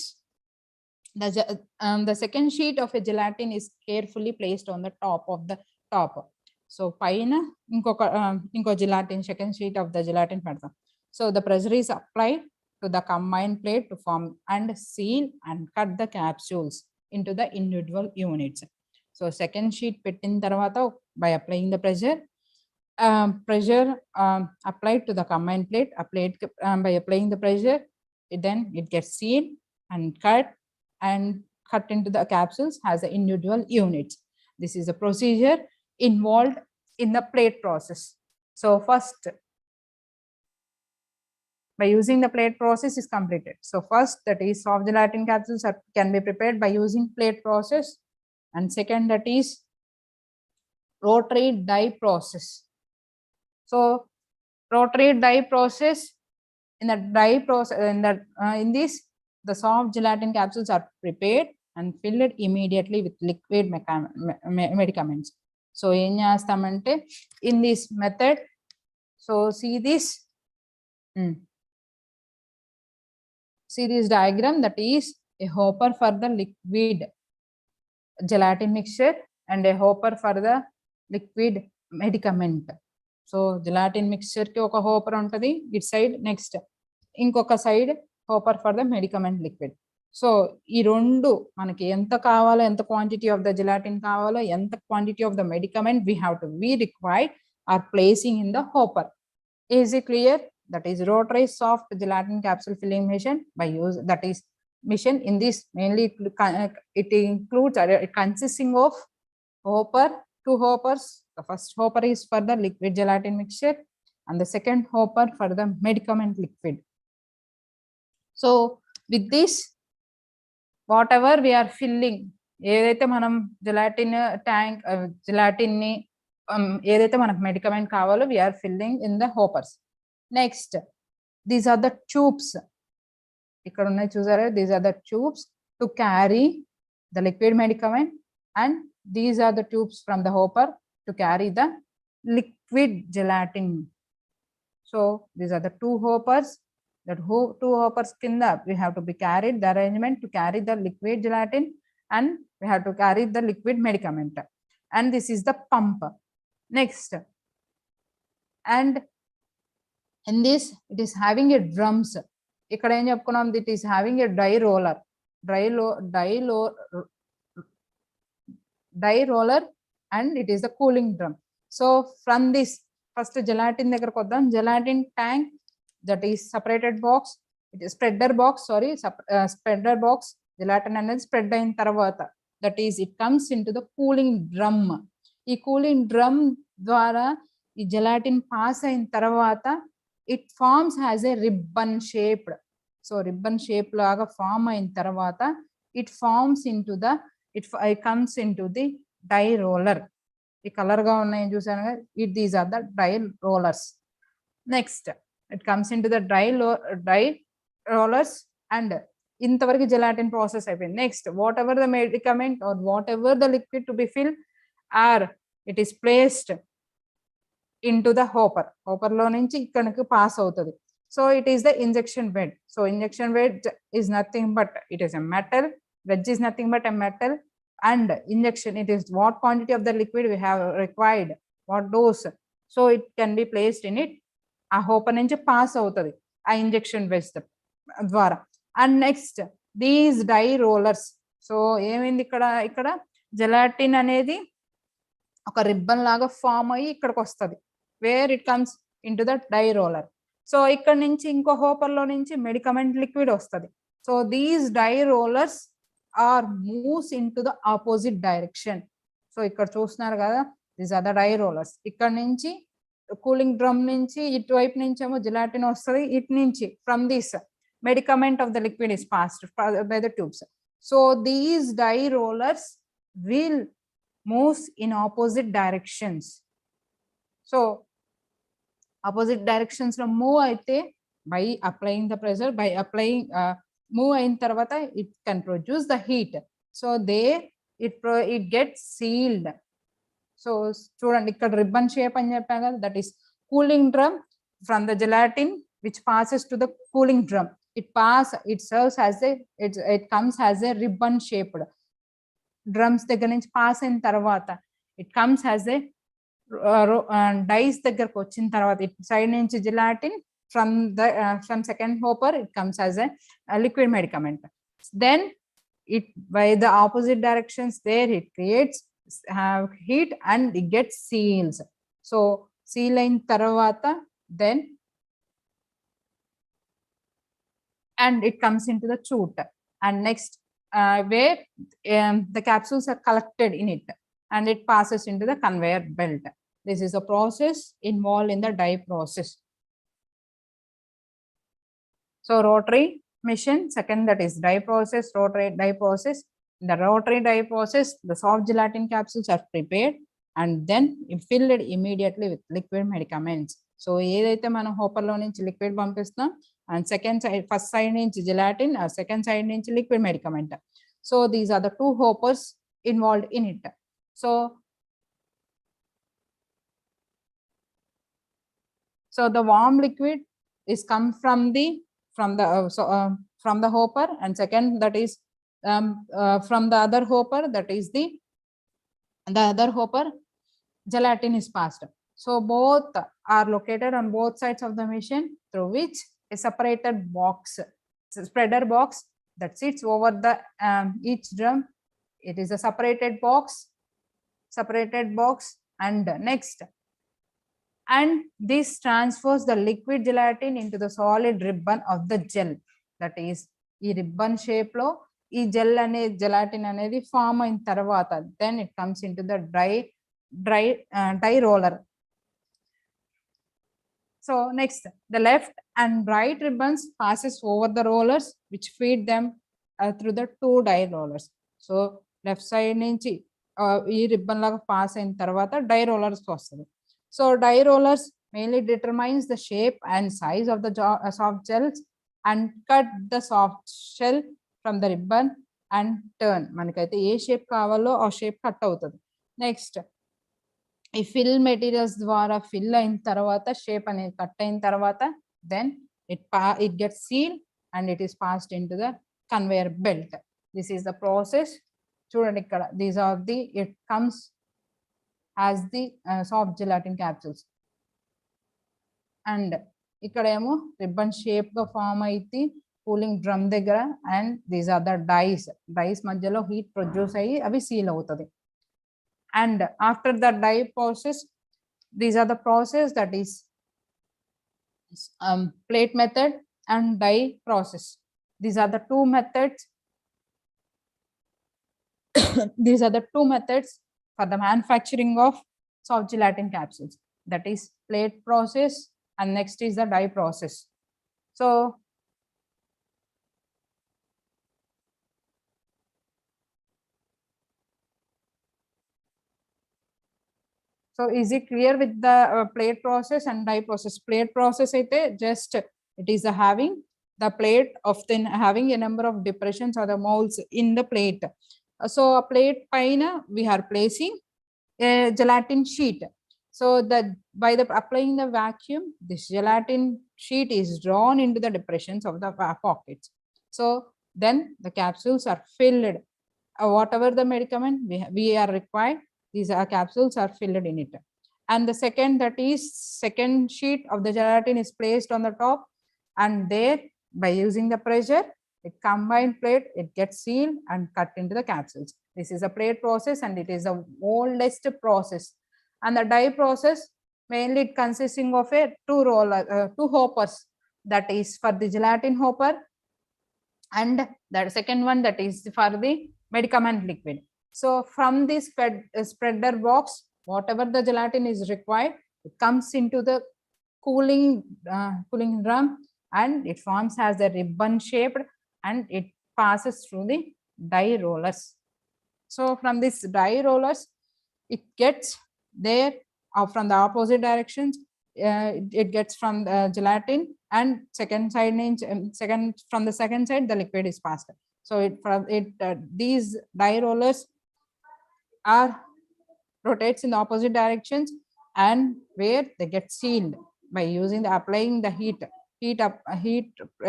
the second sheet of a gelatin is carefully placed on the top of the top. So paina inko gelatin, second sheet of the gelatin pedtam. So the pressure is applied to the combined plate to form and seal and cut the capsules into the individual units. So second sheet pettin tarvata by applying the pressure applied to the combined plate, by applying the pressure, then it gets sealed and cut into the capsules as the individual units. This is a procedure involved in the plate process. So first, by using the plate process is completed. So first, that is soft gelatin capsules can be prepared by using plate process, and second, that is rotary die process. So rotary die process, in this the soft gelatin capsules are prepared and filled immediately with liquid medicaments. So em chestamante in this method, so see this diagram, that is a hopper for the liquid gelatin mixture and a hopper for the liquid medicament. So gelatin mixture కి ఒక hopper ఉంటది it side, next ఇంకొక side hopper for the medicament liquid. So ఈ రెండు మనకి ఎంత కావాలో, ఎంత క్వాంటిటీ ఆఫ్ ద జెలాటిన్ కావాలో, ఎంత quantity of the medicament we required are placing in the hopper. Is it clear? That is rotary soft gelatin capsule filling machine machine. In this mainly it includes consisting of hopper, 2 hoppers. The first hopper is for the liquid gelatin mixture and the second hopper for the medicament liquid. So with this whatever we are filling, ఏదైతే మనం gelatin tank జెలాటిన్ని ఏదైతే మనకు మెడికమెంట్ కావాలో we are filling in the hoppers. Next, these are the tubes. ఇక్కడ ఉన్నాయి చూసారా, these are the tubes to carry the liquid medicament, and these are the tubes from the hopper to carry the liquid gelatin. So these are the two hoppers. That two hoppers kinda we have to be carried the arrangement to carry the liquid gelatin, and we have to carry the liquid medicament, and this is the pump. Next, and in this it is having a drums. ఇక్కడ ఏం చెప్పుకున్నాం, it is having a dry roller and it is the cooling drum. So from this first gelatin దగ్గరకు వద్దాం. Gelatin tank, that is separated box, it is spreader box, sorry, spreader box. Gelatin అనేది spread అయిన తర్వాత, that is it comes into the cooling drum. ఈ cooling drum ద్వారా ఈ gelatin pass అయిన తర్వాత it forms as a ribbon shaped. So ribbon shape లాగా form అయిన తర్వాత it forms into the it comes into the die roller. ఈ colour గా ఉన్నాయి చూసాను కదా, these are the die rollers. Next, it comes into the die rollers, and ఇంతవరకు gelatin process అయిపోయింది. Next, whatever the medicament or whatever the liquid to be filled, or it is placed into the hopper లో నుంచి ఇక్కడికి pass అవుతుంది. So it is the injection bed. So injection bed is nothing but it is a metal, wedge is nothing but a metal, and injection, it is what quantity of the liquid we have required, what dose, so it can be placed in it. ఆ hopper నుంచి pass అవుతుంది ఆ injection bed ద్వారా. And next, these die rollers. So ఏమైంది ఇక్కడ gelatin అనేది ఒక ribbon లాగా ఫామ్ అయ్యి ఇక్కడికి వస్తుంది, where it comes into the die roller. So ఇక్కడ నుంచి ఇంకో హోపర్ లో నుంచి మెడికమెంట్ లిక్విడ్ వస్తుంది. So these die rollers are moves into the opposite direction. So ఇక్కడ చూస్తున్నారు కదా, these are the die rollers. ఇక్కడ నుంచి కూలింగ్ డ్రమ్ నుంచి ఇటువైపు నుంచి ఏమో జిలాటిన్ వస్తుంది, ఇటు నుంచి from this medicament of the liquid is passed by the tubes. So these die rollers will move in opposite directions. So opposite directions lo move aithe by applying the pressure, by applying move ayin tarvata it can produce the heat. So there it gets sealed. So student ikkada ribbon shape ani cheppa kada, that is cooling drum. From the gelatin which passes to the cooling drum, it serves as it comes as a ribbon shaped. Drums దగ్గర నుంచి pass అయిన తర్వాత it comes as a dies దగ్గరకు వచ్చిన తర్వాత it side నుంచి gelatin, from second hopper it comes as a liquid medicament. Then it by the opposite directions there it creates heat and it gets seals. So seal అయిన తర్వాత then and it comes into the throught, and next where the capsules are collected in it and it passes into the conveyor belt. This is a process involved in the dye process. So rotary machine, second, that is dye process, rotary dye process. In the rotary dye process, the soft gelatin capsules are prepared and then filled immediately with liquid medicaments. So ఏదైతే మనం hopper లో నుంచి liquid పంపిస్తాం, and second side, first side నుంచి gelatin, second side నుంచి liquid medicament. So these are the two hoppers involved in it. So the warm liquid is come from the hopper, and second, that is from the other hopper, that is the other hopper gelatin is passed. So both are located on both sides of the machine, through which a separated box, spreader box, that sits over the each drum. It is a separated box, and next, and this transfers the liquid gelatin into the solid ribbon of the gel. That is, ఈ ribbon shape లో ఈ gel అనే gelatin అనేది form అయిన తర్వాత then it comes into the dry roller. So next, the left and right ribbons passes over the rollers which feed them through the two die rollers. So left side nunchi ee ribbon laga pass ayin tarvata die rollers vastadi. So die rollers mainly determines the shape and size of the soft gels and cut the soft shell from the ribbon and turn. మనకైతే ఏ shape కావాలో ఆ shape cut అవుతుంది. Next ఈ fill materials ద్వారా fill అయిన తర్వాత shape అనేది cut అయిన తర్వాత then it gets sealed and it is passed into the conveyor belt. This is the process. చూడండి ఇక్కడ these are the it comes as the soft gelatin capsules and ఇక్కడ ఏమో రిబ్బన్ షేప్ గా form అయితే cooling drum దగ్గర and these are the dies మధ్యలో heat produce అయ్యి అవి సీల్ అవుతుంది. And after the dye process, these are the process that is plate method and dye process. These are the two methods. These are the two methods for the manufacturing of soft gelatin capsules. That is plate process and next is the dye process. So is it clear with the plate process and dye process? Plate process aithe just it is having the plate often having a number of depressions or the molds in the plate. So a plate paina we are placing a gelatin sheet. So that by the applying the vacuum, this gelatin sheet is drawn into the depressions of the pockets. So then the capsules are filled. Whatever the medicament we are required, these capsules are filled in it. And the second sheet of the gelatin is placed on the top, and there by using the pressure, it combined plate, it gets sealed and cut into the capsules. This is a plate process and it is the oldest process. And the dye process mainly consisting of a two hoppers, that is for the gelatin hopper, and the second one that is for the medicament liquid. So from this spreader box, whatever the gelatin is required, it comes into the cooling drum and it forms as a ribbon shaped and it passes through the die rollers. So from this die rollers, it gets there from the opposite directions. It gets from the gelatin and from the second side the liquid is passed. So these die rollers are rotates in the opposite directions and where they get sealed by using the applying the heat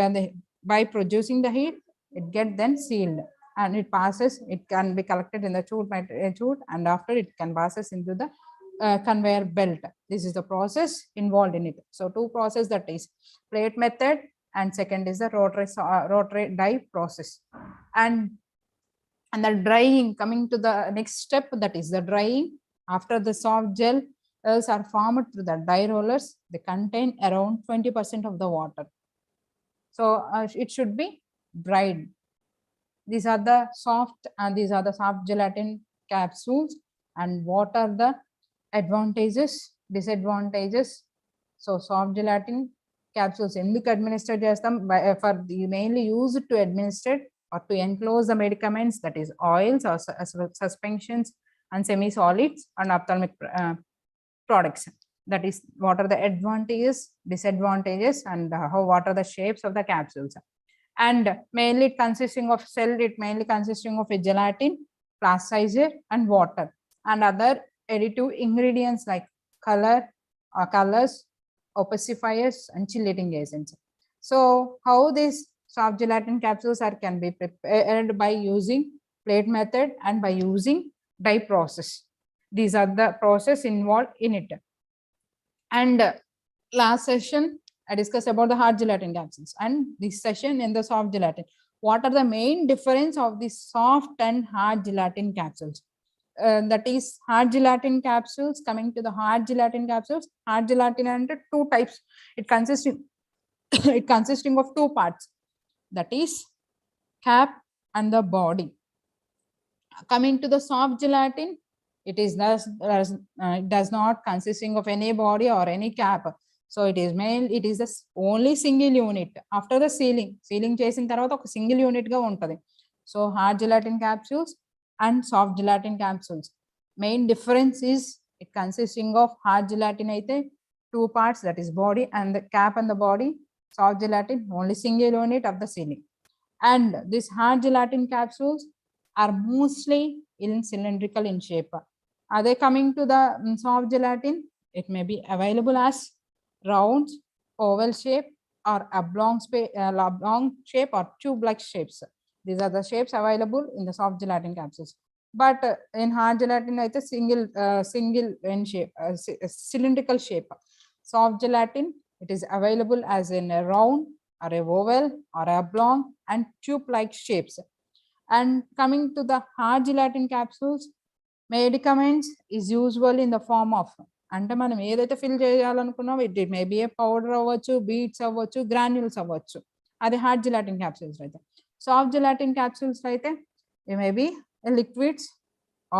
and by producing the heat, it get then sealed and it passes. It can be collected in the chute and after it can passes into the conveyor belt. This is the process involved in it. So two process, that is plate method and second is the rotary dye process. And the drying, coming to the next step, that is the drying. After the soft gels are formed through the die rollers, they contain around 20% of the water. So it should be dried. These are the soft gelatin capsules. And what are the advantages, disadvantages? So soft gelatin capsules ఎందుకు administer చేస్తాం? For the mainly used to administer or to enclose the medicaments, that is oils or suspensions and semi-solids and ophthalmic products. That is what are the advantages, disadvantages, and what are the shapes of the capsules. And mainly consisting of a gelatin, plasticizer and water and other additive ingredients like colors, opacifiers and chelating agents. So how these soft gelatin capsules can be prepared by using plate method and by using dye process. These are the process involved in it. And last session I discussed about the hard gelatin capsules, and this session in the soft gelatin. What are the main difference of the soft and hard gelatin capsules? That is hard gelatin capsules. Coming to the hard gelatin capsules, hard gelatin and two types. It consisting of two parts, that is cap and the body. Coming to the soft gelatin, it does not consisting of any body or any cap. So it is only single unit. After the sealing చేసిన తర్వాత ఒక single unit గా ఉంటది. So hard gelatin capsules and soft gelatin capsules. Main difference is it consisting of hard gelatin aithe two parts, that is body and the cap and the body. Soft gelatin only single unit of the sealing. And these hard gelatin capsules are mostly in cylindrical in shape. Are they coming to the soft gelatin? It may be available as rounds, oval shape, or oblong shape or tube-like shapes. These are the shapes available in the soft gelatin capsules. But in hard gelatin, it's a single in shape, cylindrical shape. Soft gelatin, it is available as in a round or a oval or a oblong and tube-like shapes. And coming to the hard gelatin capsules, medicaments is usually in the form of, అంటే మనం ఏదైతే fill చేయాలనుకున్నామో it maybe a powder అవ్వచ్చు, beads అవ్వచ్చు, granules అవ్వచ్చు. అది hard gelatin capsules అయితే. Soft gelatin capsules అయితే a maybe liquids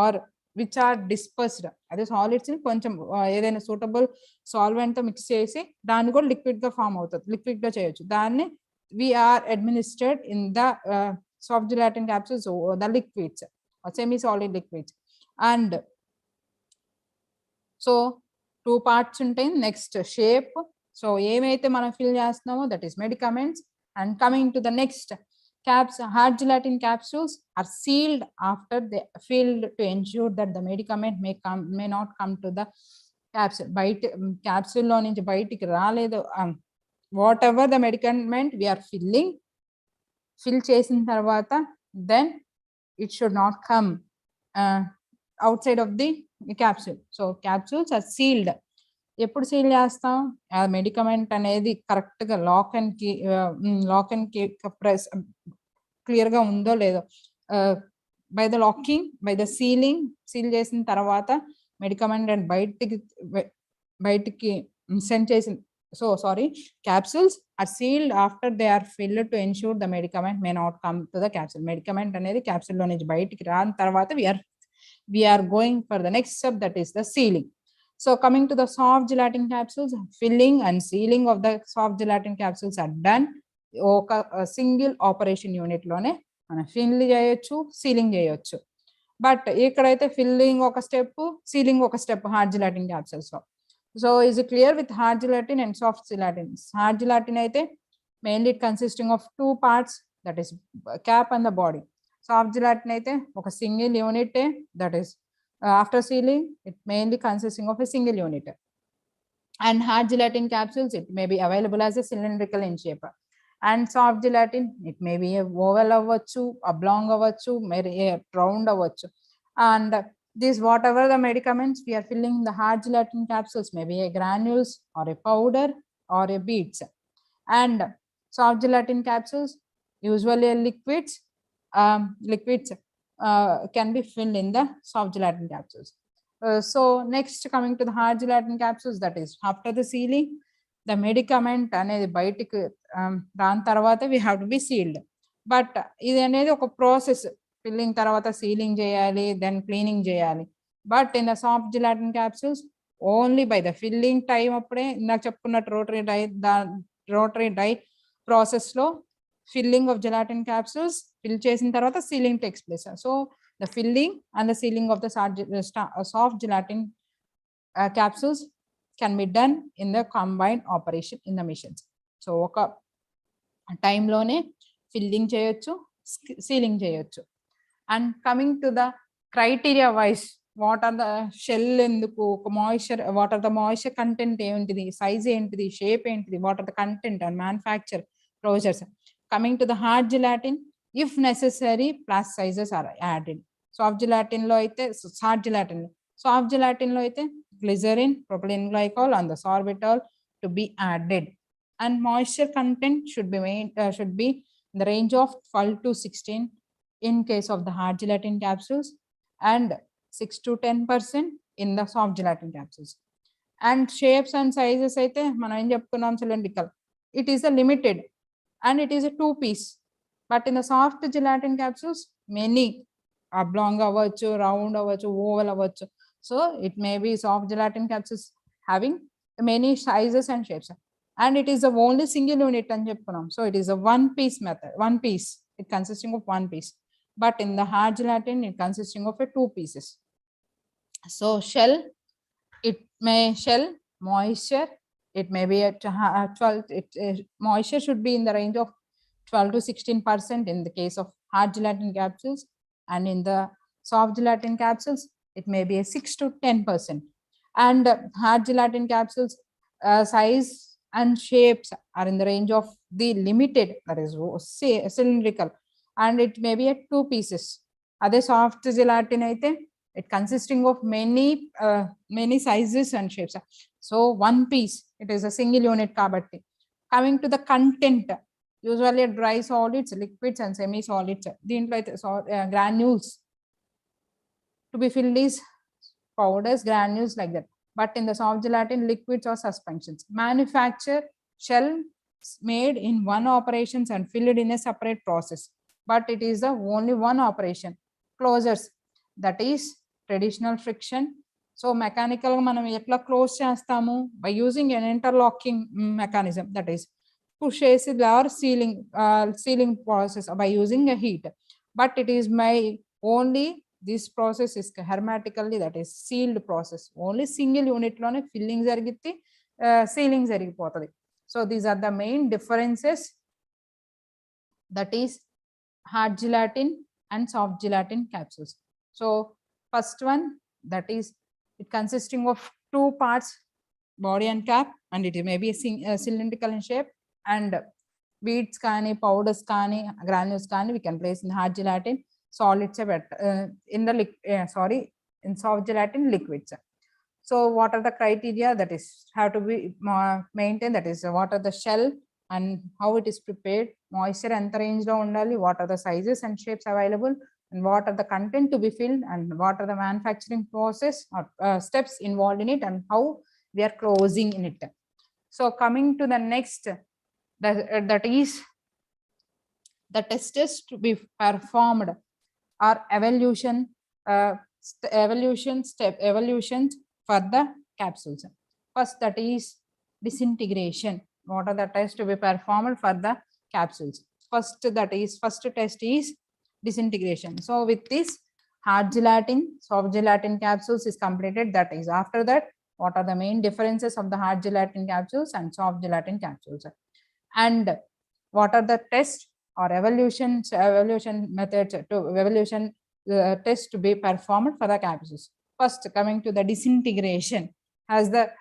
or which are dispersed. అదే సాలిడ్స్ కొంచెం ఏదైనా సూటబుల్ సాల్వెంట్తో మిక్స్ చేసి దాన్ని కూడా లిక్విడ్గా ఫామ్ అవుతుంది, లిక్విడ్గా చేయొచ్చు. దాన్ని we are administered in the soft gelatin capsules, the liquids or semi-solid liquids. And so two parts ఉంటాయి. Next shape. సో ఏమైతే మనం ఫిల్ చేస్తున్నామో that is medicaments. And coming to the next, hard gelatin capsules are sealed after they filled to ensure that the medicament may not come to the capsule. బయట క్యాప్సూల్లో నుంచి బయటికి రాలేదు. whatever the medicament we are fill చేసిన తర్వాత then it should not come outside of the capsule. So capsules are sealed. ఎప్పుడు seal చేస్తాం? ఆ మెడికమెంట్ అనేది కరెక్ట్గా లాక్ అండ్ కీ ప్రెస్ క్లియర్గా ఉందో లేదో by the locking, by the seal చేసిన తర్వాత మెడికమెంట్ అండ్ బయటికి సెండ్ చేసిన. So sorry, capsules are sealed after they are filled to ensure the medicament may not come to the capsule. Medicament అనేది capsule లో నుంచి బయటికి రాని తర్వాత we are going for the next step, that is the sealing. So coming to the soft gelatin capsules, filling and sealing of the soft gelatin capsules are done ఒక single operation unit లోనే మనం fill చేయొచ్చు, sealing చేయొచ్చు. But ఇక్కడైతే filling ఒక step, ceiling ఒక step hard gelatine capsules లో. So is it clear with hard gelatin and soft gelatin? Hard gelatin aithe mainly consisting of two parts, that is cap and the body. Soft gelatin aithe oka single unit, that is after sealing it mainly consisting of a single unit. And hard gelatin capsules, it may be available as a cylindrical in shape. And soft gelatin, it may be a oval avvachu, oblong avvachu, maybe a round avvachu. And this whatever the medicaments we are filling the hard gelatin capsules, maybe a granules or a powder or a beads. And soft gelatin capsules usually liquids can be filled in the soft gelatin capsules. So next coming to the hard gelatin capsules, that is after the sealing the medicament అనేది బయటికి దాని తర్వాత we have to be sealed. But ఇది అనేది ఒక process, filling తర్వాత ceiling చేయాలి, then cleaning చేయాలి. But in the soft gelatin capsules only by the filling time అప్పుడే నాకు చెప్పుకున్నట్టు రోటరీ డై ప్రాసెస్లో filling of gelatin capsules fill చేసిన తర్వాత ceiling takes place. So the filling and the ceiling of the soft gelatin capsules can be done in the combined operation in the machines. So ఒక time లోనే filling చేయొచ్చు, sealing చేయొచ్చు. And coming to the criteria wise, what are the shell ఎందుకు, ఒక moisture, what are the moisture content ఏంటిది, size ఏంటిది, shape ఏంటిది, what are the content and manufacture closures. Coming to the hard gelatin, if necessary plus sizes are added. Soft gelatin లో అయితే hard gelatin, soft gelatin లో అయితే glycerin, propylene glycol and the sorbitol to be added. And moisture content should be in the range of 12 to 16 in case of the hard gelatin capsules and 6 to 10% in the soft gelatin capsules. And shapes and sizes aithe మనం ఏం చెప్పుకున్నాం, cylindrical, it is a limited and it is a two piece. But in the soft gelatin capsules many oblong avvachu, round avvachu, oval avvachu. So it may be soft gelatin capsules having many sizes and shapes, and it is the only single unit అని చెప్పుకున్నాం. So it is a one piece method, one piece, it consisting of one piece. but in the hard gelatin, it consisting of a 2 pieces. So shell, it may shell, moisture, it may be at 12, moisture should be in the range of 12 to 16% in the case of hard gelatin capsules, and in the soft gelatin capsules, it may be a 6 to 10%. And hard gelatin capsules size and shapes are in the range of the limited, that is say cylindrical, and it may be at 2 pieces. Other soft gelatin aithe, it consisting of many sizes and shapes. So one piece, it is a single unit kabatti. Coming to the content, usually dry solids, liquids and semi solids, granules to be filled is powders, granules, like that. But in the soft gelatin, liquids or suspensions. Manufacture shell made in one operations and filled in a separate process, but it is the only one operation. Closures, that is traditional friction. So mechanical manam etla close chestamu by using an interlocking mechanism, that is push or sealing process by using a heat. But it is my only, this process is hermetically, that is sealed process. Only single unit lone filling jarigiti, sealing jarigipotadi. So these are the main differences, that is hard gelatin and soft gelatin capsules. So first one, that is it consisting of 2 parts, body and cap, and it may be a cylindrical in shape, and beads kani, powders kani, granules kani we can place in hard gelatin. Solids in the in soft gelatin, liquids. So what are the criteria that is have to be maintained, that is what are the shell and how it is prepared, moisture and range lo undali, what are the sizes and shapes available, and what are the content to be filled, and what are the manufacturing process or steps involved in it, and how we are closing in it. So coming to the next, that is the tests to be performed or evolutions for the capsules. First, that is disintegration. What are the tests to be performed for the capsules? First test is disintegration. So with this, hard gelatin, soft gelatin capsules is completed. That is, after that, what are the main differences of the hard gelatin capsules and soft gelatin capsules, and what are the tests or evolution methods to evolution test to be performed for the capsules. First, coming to the disintegration, as the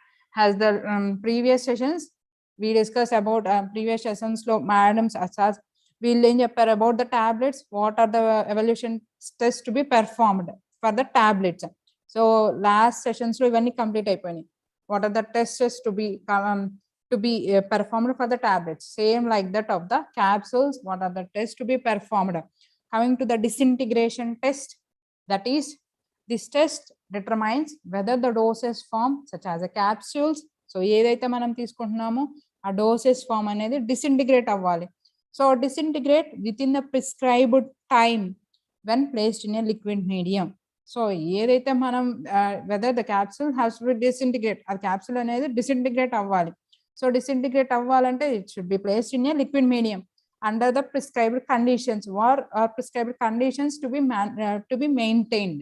previous sessions we discussed about previous sessions lo madams as we'll learn about the tablets, what are the evolution tests to be performed for the tablets. So last sessions lo ivanni complete అయిపోయినాయి. What are the tests to be performed for the tablets? Same like that of the capsules, what are the tests to be performed? Coming to the disintegration test, that is this test determines whether the doses form such as a capsules, so ఏదైతే మనం తీసుకుంటున్నామో ఆ doses form అనేది disintegrate అవ్వాలి. So disintegrate within the prescribed time when placed in a liquid medium. So ఏదైతే మనం whether the capsule has to be disintegrate, ఆ capsule అనేది disintegrate అవ్వాలి. So disintegrate అవ్వాలంటే it should be placed in a liquid medium under the prescribed conditions or prescribed conditions to be maintained.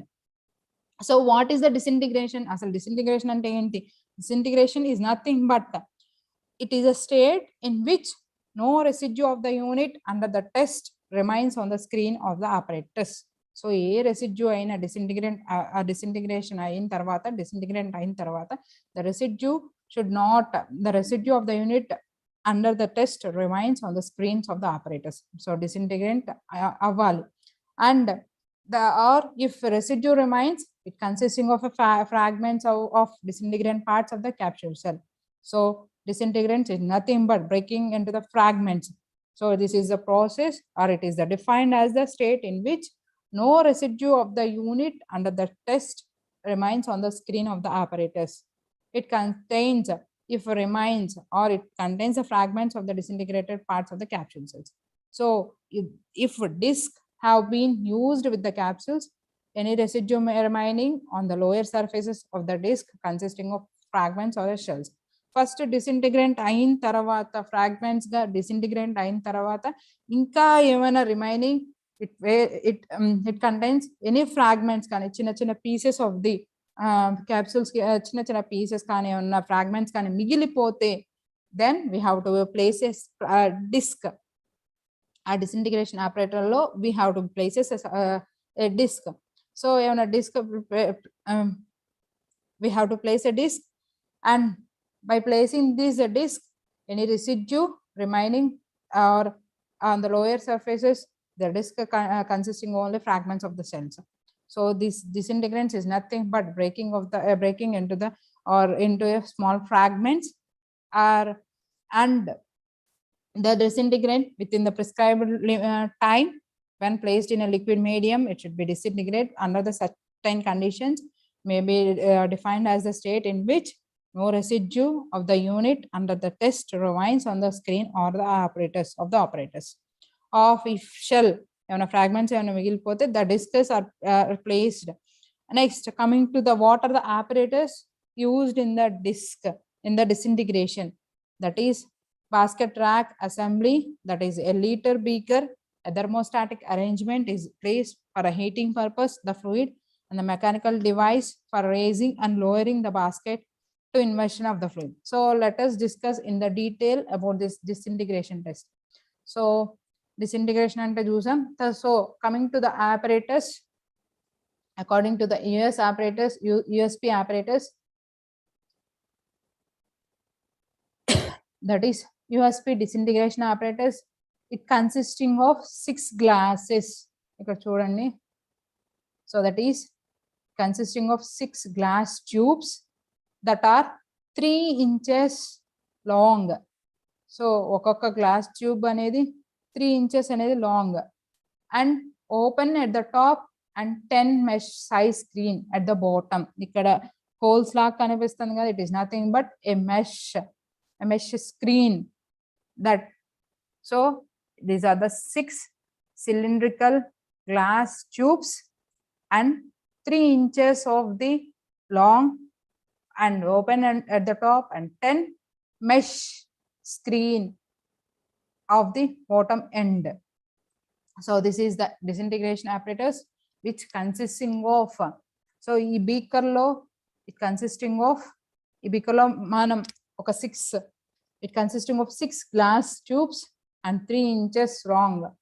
So what is the disintegration? Asal disintegration ante enti? Disintegration is nothing but it is a state in which no residue of the unit under the test remains on the screen of the apparatus. So a residue aina disintegration ayin tarvata, disintegrant ayin tarvata, the residue should not, the residue of the unit under the test remains on the screens of the apparatus. So disintegrant avali, and or if residue remains, it consisting of fragments of disintegrant parts of the capsule cell. So disintegrant is nothing but breaking into the fragments. So this is the process, or it is defined as the state in which no residue of the unit under the test remains on the screen of the apparatus. It contains, if remains, or it contains the fragments of the disintegrated parts of the capsule cells. So if disk have been used with the capsules, any residue remaining on the lower surfaces of the disk consisting of fragments or shells. First disintegrant ayin taravata, fragments ga disintegrant ayin taravata inka emana remaining it contains any fragments కానీ చిన్న pieces of the capsules చిన్న pieces కానీ ఉన్న fragments కానీ మిగిలిపోతే then we have to place a disc. ఆ disintegration operator లో we have to place a disc. So on a disc we have to place a disc, and by placing this disc, any residue remaining or on the lower surfaces, the disc consisting only fragments of the cells. So this disintegrants is nothing but breaking into the or into a small fragments and the disintegrant within the prescribed time when placed in a liquid medium, it should be disintegrate under the certain conditions may be defined as the state in which no residue of the unit under the test remains on the screen or the operators of if shell fragments the discs are placed. Next, coming to the what are the apparatus used in the disc in the disintegration, that is basket rack assembly, that is a liter beaker, a thermostatic arrangement is placed for a heating purpose the fluid, and the mechanical device for raising and lowering the basket to immersion of the fluid. So let us discuss in the detail about this disintegration test. So disintegration ante chusam. So coming to the apparatus, according to the US apparatus, USP apparatus, that is USP disintegration apparatus, it consisting of 6 glasses. Ikkada chudandi. So that is consisting of 6 glass tubes that are 3 inches long. So okokka glass tube anedi 3 inches anedi long and open at the top and 10 mesh size screen at the bottom. Ikkada holes la kanipistund kada, it is nothing but a mesh screen. That so these are the 6 cylindrical glass tubes and 3 inches of the long and open and at the top and 10 mesh screen of the bottom end. So this is the disintegration apparatus which consisting of, so ee beaker lo it consisting of ee beaker lo manam oka 6, it consisting of 6 glass tubes and 3 inches long,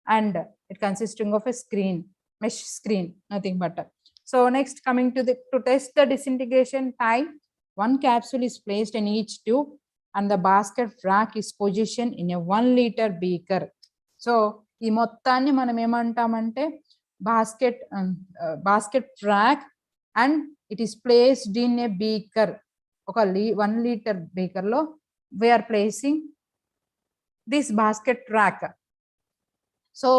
and it consisting of a screen, mesh screen, nothing but. So next, coming to test the disintegration time, one capsule is placed in each tube and the basket rack is positioned in a 1 liter beaker. So ఈ మొత్తాన్ని మనం ఏమంటామంటే basket rack and it is placed in a beaker. ఒక 1 liter beaker లో we are placing this basket rack. So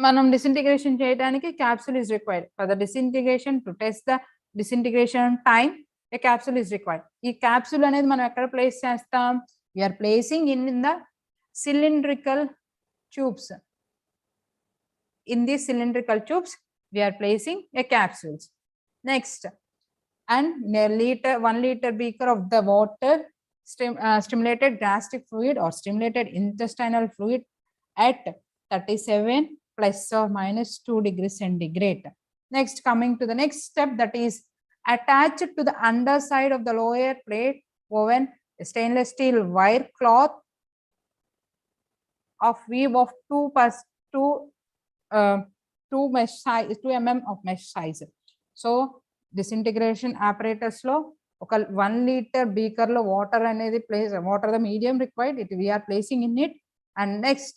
మనం disintegration చేయడానికి capsule is required. For the disintegration, to test the disintegration time, a capsule is required. ఈ capsule అనేది మనం ఎక్కడ place చేస్తాం? We are placing in the cylindrical tubes. In these cylindrical tubes, we are placing a capsules. Next, and 1 liter beaker of the water stimulated gastric fluid or stimulated intestinal fluid at 37 plus or minus 2 degrees centigrade. Next, coming to the next step, that is attached to the underside of the lower plate woven a stainless steel wire cloth of weave of 2 mesh size, 2 mm of mesh size. So disintegration apparatus lo oka 1 liter beaker lo water anedi place, water the medium required, it we are placing in it. And next,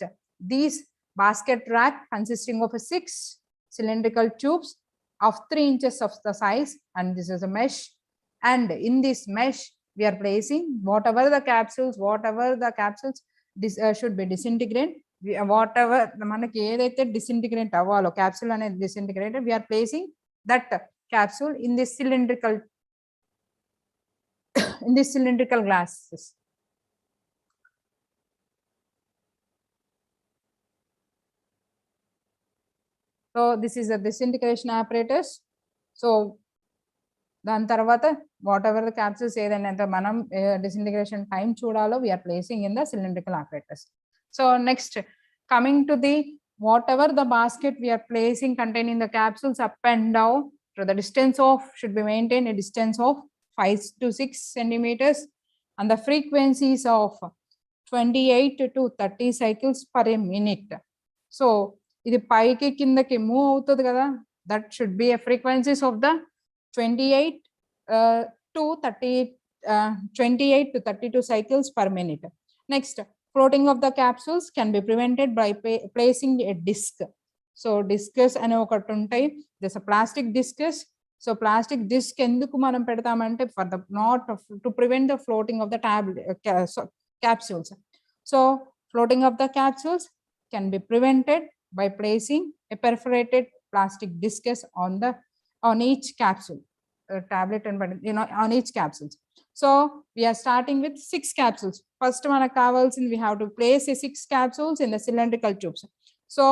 these basket rack consisting of 6 cylindrical tubes of 3 inches of the size, and this is a mesh, and in this mesh we are placing whatever the capsules this should be disintegrate, whatever manaki edaithe disintegrate avvalo capsule anedi disintegrated, we are placing that capsule in this cylindrical glasses. So this is the disintegration apparatus. So దాని తర్వాత whatever the capsules ఏదైనా మనం disintegration time చూడాలో we are placing in the cylindrical apparatus. So next, coming to the whatever the basket we are placing containing the capsules up and down, so the distance of should be maintained a distance of 5 to 6 centimeters, and the frequencies of 28 to 30 cycles per a minute. So ఇది పైకి కిందకి move అవుతుంది కదా, that should be a frequencies of the 28 to 30 28 to 32 cycles per minute. Next, floating of the capsules can be prevented by placing a disc. So discus అనే ఒకటి ఉంటాయి, this plastic discus. So plastic disc ఎందుకు మనం పెడతామంటే for the not to prevent the floating of the capsules. So floating of the capsules can be prevented by placing a perforated plastic discus on each capsule, tablet and on each capsules. So we are starting with 6 capsules. First one kavalsindi, we have to place a 6 capsules in the cylindrical tubes. So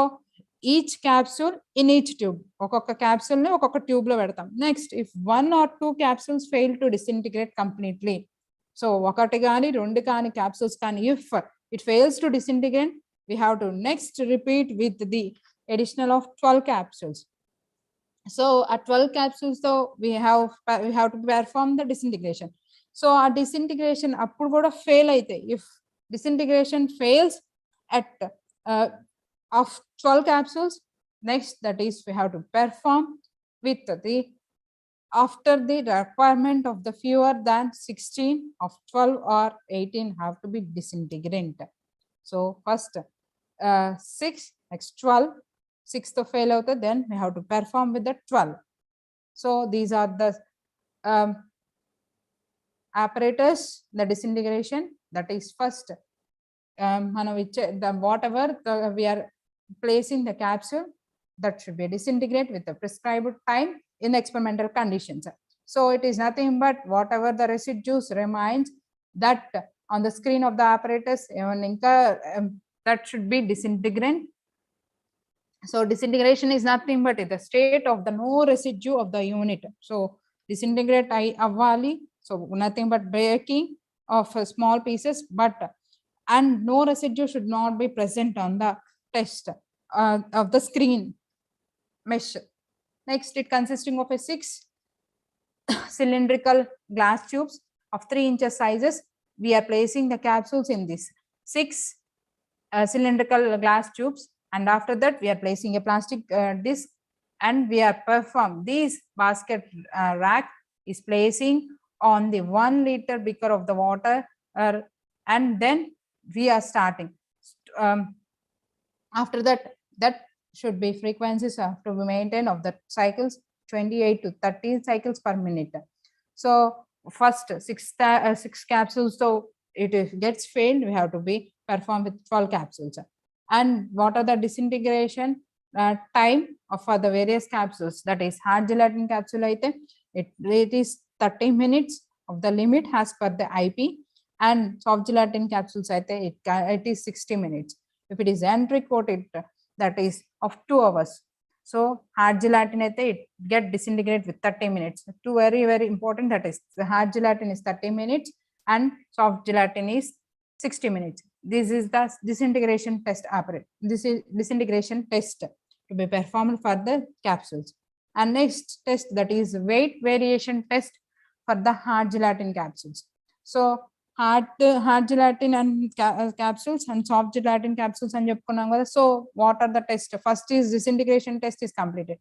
each capsule in each tube, okokka capsule ni okokka tube lo pedtam. Next, if 1 or 2 capsules fail to disintegrate completely, so ఒకటి కానీ 2 కానీ capsules కానీ if it fails to disintegrate, we have to next repeat with the additional of 12 capsules. So at 12 capsules though we have to perform the disintegration. So our disintegration appudu kuda fail aithe, if disintegration fails at of 12 capsules, next that is we have to perform with the after the requirement of the fewer than 16 of 12 or 18 have to be disintegrant. So first 6, next 12, 6 to fail out, then we have to perform with the 12. So these are the apparatus, the disintegration, that is first whatever we are placing the capsule, that should be disintegrate with the prescribed time in the experimental conditions. So it is nothing but whatever the residues remains that on the screen of the apparatus, that should be disintegrant. So disintegration is nothing but the state of the no residue of the unit. So disintegrate avvali, so nothing but breaking of small pieces, but and no residue should not be present on the test of the screen mesh. Next, it consisting of a 6 cylindrical glass tubes of 3 inches sizes. We are placing the capsules in this 6 cylindrical glass tubes, and after that we are placing a plastic disc, and we are perform this basket rack is placing on the 1 liter beaker of the water, and then we are starting. After that should be frequencies have to be maintained of the cycles 28 to 30 cycles per minute. So first 6 capsules, so it gets failed, we have to be perform with 12 capsules. And what are the disintegration time for the various capsules? That is hard gelatin capsule aithe it is 30 minutes of the limit as per the IP, and soft gelatin capsules aithe it is 60 minutes. If it is entry coated, that is of 2 hours. So hard gelatin aithe it get disintegrate with 30 minutes. Two very important, that is the hard gelatin is 30 minutes and soft gelatin is 60 minutes. This is the disintegration test apparatus. This is disintegration test to be performed for the capsules. And next test, that is weight variation test for the hard gelatin capsules. So hard gelatin and capsules and soft gelatin capsules and చెప్పుకున్నాం కదా. So what are the tests? First is disintegration test is completed.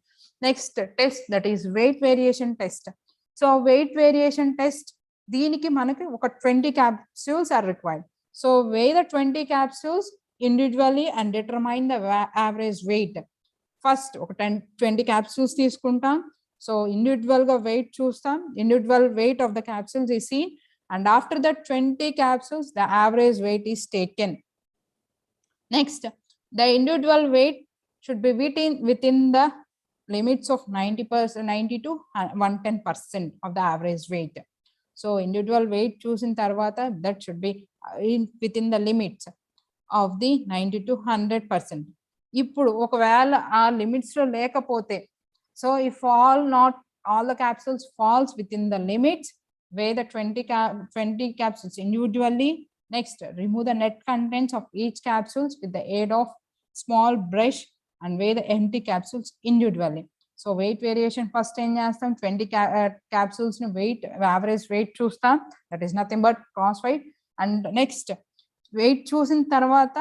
Next test, that is weight variation test. So weight variation test, దీనికి మనకి ఒక 20 capsules are required. So weigh the 20 capsules individually and determine the average weight. First ఒక 20 capsules తీసుకుంటాం. So individual గా weight చూస్తాం, individual weight of the capsules is seen, and after that 20 capsules the average weight is taken. Next, the individual weight should be within the limits of 90%, 90 to 110% of the average weight. So individual weight choosing tarvata, that should be within the limits of the 90 to 100%. ఇప్పుడు ఒకవేళ ఆ limits లో లేకపోతే, so if all the capsules falls within the limits, weigh the 20 capsules individually. Next, remove the net contents of each capsules with the aid of small brush and weigh the empty capsules individually. So weight variation first ఏం చేస్తాం 20 capsules ని weight average weight చూస్తాం, that is nothing but cross weight. And next weight చూసిన తర్వాత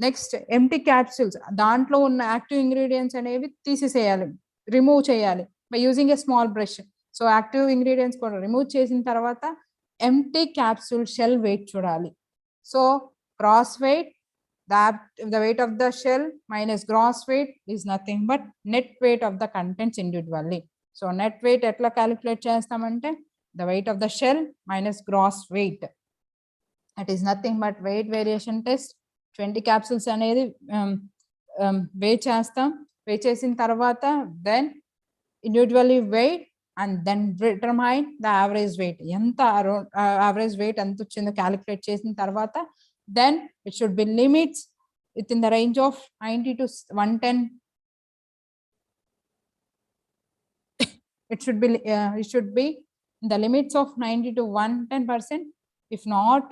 next empty capsules దాంట్లో ఉన్న active ingredients అనేవి తీసేసేయాలి, remove చేయాలి by using a small brush. So active ingredients కూడా రిమూవ్ చేసిన తర్వాత ఎంటీ క్యాప్సూల్ షెల్ వెయిట్ చూడాలి. So cross wait, the weight of the shell minus gross weight is nothing but net weight of the contents individually. So net weight ఎట్లా calculate చేస్తామంటే the weight of the shell minus gross weight, that is nothing but weight variation test. 20 capsules అనేది weigh చేస్తాం, weigh చేసిన తర్వాత then individually weigh and then determine the average weight, ఎంత average weight ఎంత వచ్చిందో calculate చేసిన తర్వాత then it should be limits within the range of 90 to 110. It should be in the limits of 90 to 110%. If not,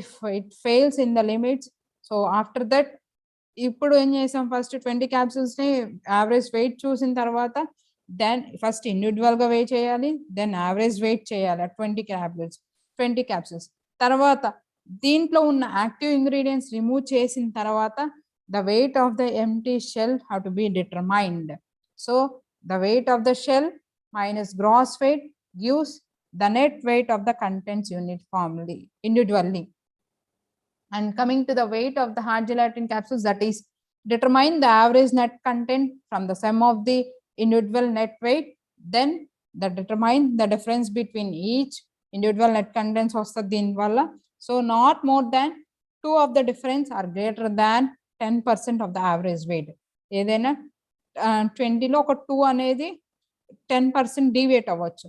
if it fails in the limits, so after that ఇప్పుడు ఏం చేసాం first 20 capsules ని average wait చూసిన తర్వాత then first individual గా wait చేయాలి, then average wait చేయాలి 20 capsules తర్వాత దీంట్లో ఉన్న యాక్టివ్ ఇంగ్రీడియంట్స్ రిమూవ్ చేసిన తర్వాత the weight of the empty shell have to be determined. So the weight of the shell minus gross weight gives the net weight of the contents uniformly individually. And coming to the weight of the hard gelatin capsules, that is determine the average net content from the sum of the individual net weight, then determine the difference between each individual net contents of the wala. So not more than 2 of the difference are greater than 10% of the average weight. ఏదైనా 20లో ఒక 2 అనేది 10% deviate అవ్వచ్చు.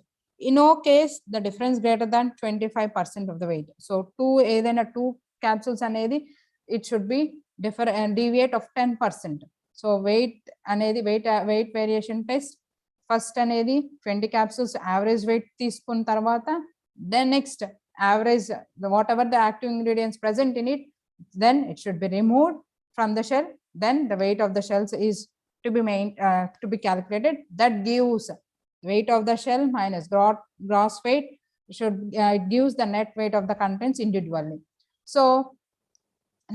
In no case the difference greater than 25% of the weight. So 2 ఏదైనా 2 capsules అనేది it should be deviate of 10%. So weight అనేది weight variation test first అనేది 20 capsules average weight తీసుకున్న తర్వాత then next average whatever the active ingredients present in it, then it should be removed from the shell, then the weight of the shells is to be calculated. That gives weight of the shell minus gross weight it gives the net weight of the contents individually. So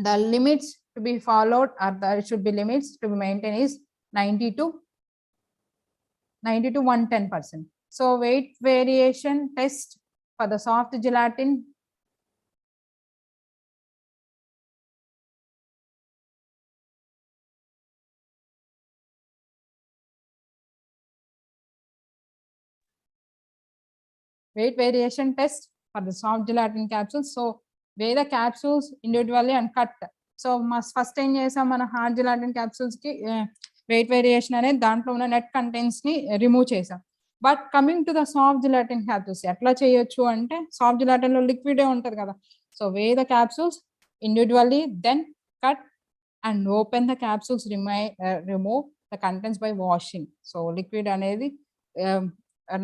the limits to be followed or there should be limits to be maintained is 90 to 110%. So weight variation test for the soft gelatin weight variation test for the soft gelatin capsules. So weigh the capsules individually and cut. So must first ఏం చేసాం మన hard gelatin capsules కి weight variation అనేది దాంట్లో ఉన్న net contents ని remove చేసాం. But coming to the soft gelatin capsules ఎట్లా చేయొచ్చు అంటే సాఫ్ట్ జిలాటిన్ లో లిక్విడే ఉంటది కదా. So we the capsules individually then cut and open the capsules remove the contents by washing. So liquid అనేది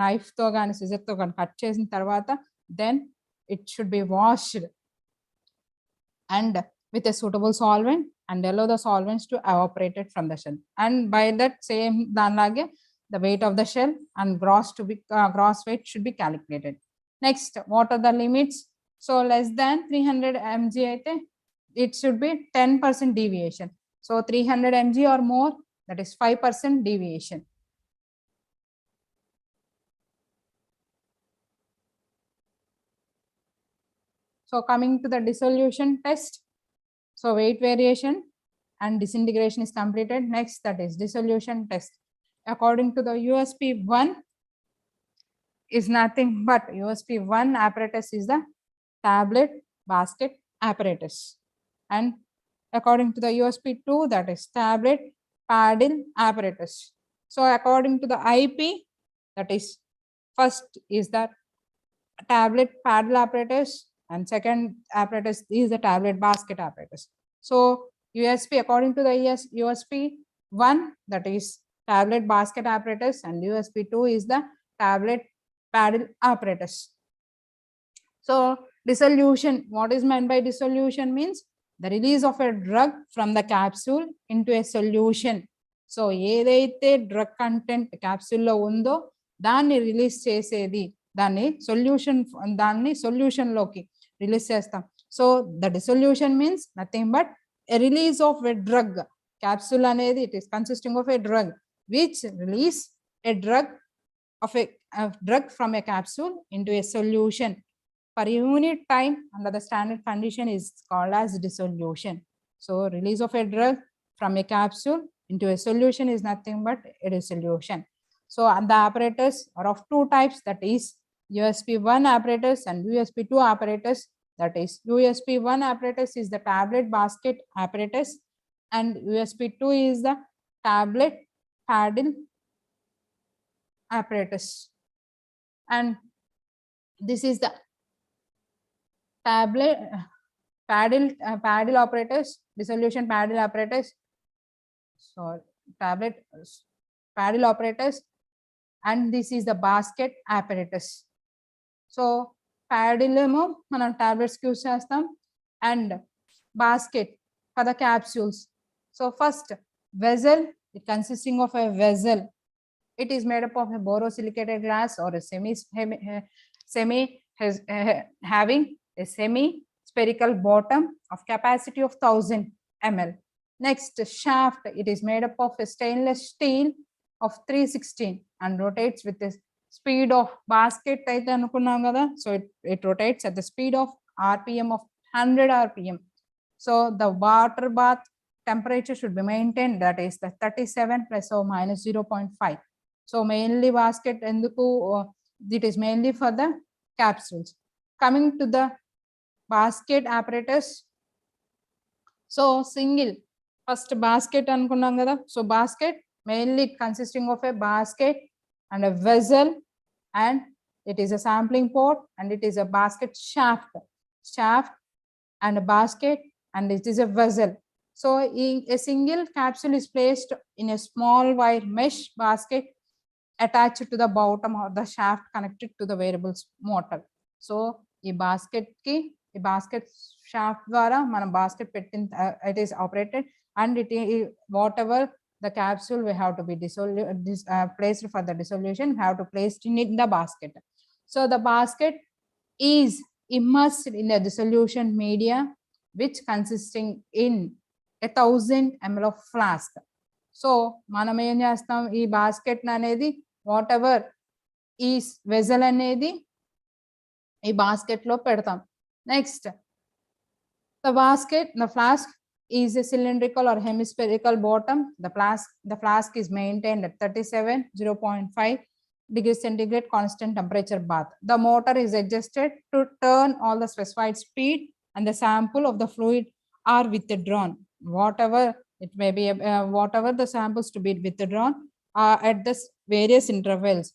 నైఫ్ తో కానీ సిజర్ తో కానీ కట్ చేసిన తర్వాత then it should be washed and with a suitable solvent and allow the solvents to evaporate it from the shell. And by that same danlage the weight of the shell and gross weight should be calculated. Next, what are the limits? So less than 300 mg aithe it should be 10% deviation. So 300 mg or more, that is 5% deviation. So coming to the dissolution test, so weight variation and disintegration is completed. Next, that is dissolution test. According to the USP1 is nothing but USP1 apparatus is the tablet basket apparatus, and according to the USP2 that is tablet paddle apparatus. So according to the IP, that is first is the tablet paddle apparatus and second apparatus is the tablet basket apparatus. So USP according to the USP1 that is tablet basket apparatus and USP2 is the tablet paddle apparatus. So dissolution, what is meant by dissolution means the release of a drug from the capsule into a solution. So ఏదైతే drug content క్యాప్సూల్లో ఉందో దాన్ని release చేసేది, దాన్ని సొల్యూషన్లోకి release చేస్తాం. So the dissolution means nothing but a release of a drug. Capsule అనేది it is consisting of a drug which release a drug of a drug from a capsule into a solution per unit time under the standard condition is called as dissolution. So release of a drug from a capsule into a solution is nothing but a dissolution. So and the apparatus are of two types, that is USB-1 apparatus and USB-2 apparatus. That is USB-1 apparatus is the tablet basket apparatus and USB-2 is the tablet paddle apparatus. And this is the tablet paddle apparatus, dissolution paddle apparatus, sorry, tablet paddle apparatus, and this is the basket apparatus. So paddle ఏమో మనం tablets కి use చేస్తాం and basket for the capsules. So first vessel, it consisting of a vessel. It is made up of a borosilicate glass or a having a semi-spherical bottom of capacity of 1000 ml. Next shaft, it is made up of a stainless steel of 316 and rotates with the speed of basket. So it rotates at the speed of RPM of 100 RPM. So the water bath temperature should be maintained, that is the 37 plus or minus 0.5. So mainly basket enduku it is mainly for the capsules. Coming to the basket apparatus, so single first basket anukunnam kada. So basket mainly consisting of a basket and a vessel, and it is a sampling port, and it is a basket shaft and a basket, and it is a vessel. So a single capsule is placed in a small wire mesh basket attached to the bottom of the shaft connected to the variables motor. So ఈ basket shaft ద్వారా మనం basket పెట్టిన it is operated, and it whatever the capsule we have to be placed for the dissolution, we have to place in the basket. So the basket is immersed in a dissolution media which consisting in 1000 ml of flask. So మనం ఏం చేస్తాం, ఈ basket అనేది whatever ఈ vessel అనేది ఈ basket లో పెడతాం. Next, the flask is a cylindrical or hemispherical bottom. The flask is maintained at 37.05 degrees centigrade constant temperature bath. The motor is adjusted to turn all the specified speed, and the sample of the fluid are withdrawn. Whatever it may be, whatever the samples to be withdrawn at the various intervals.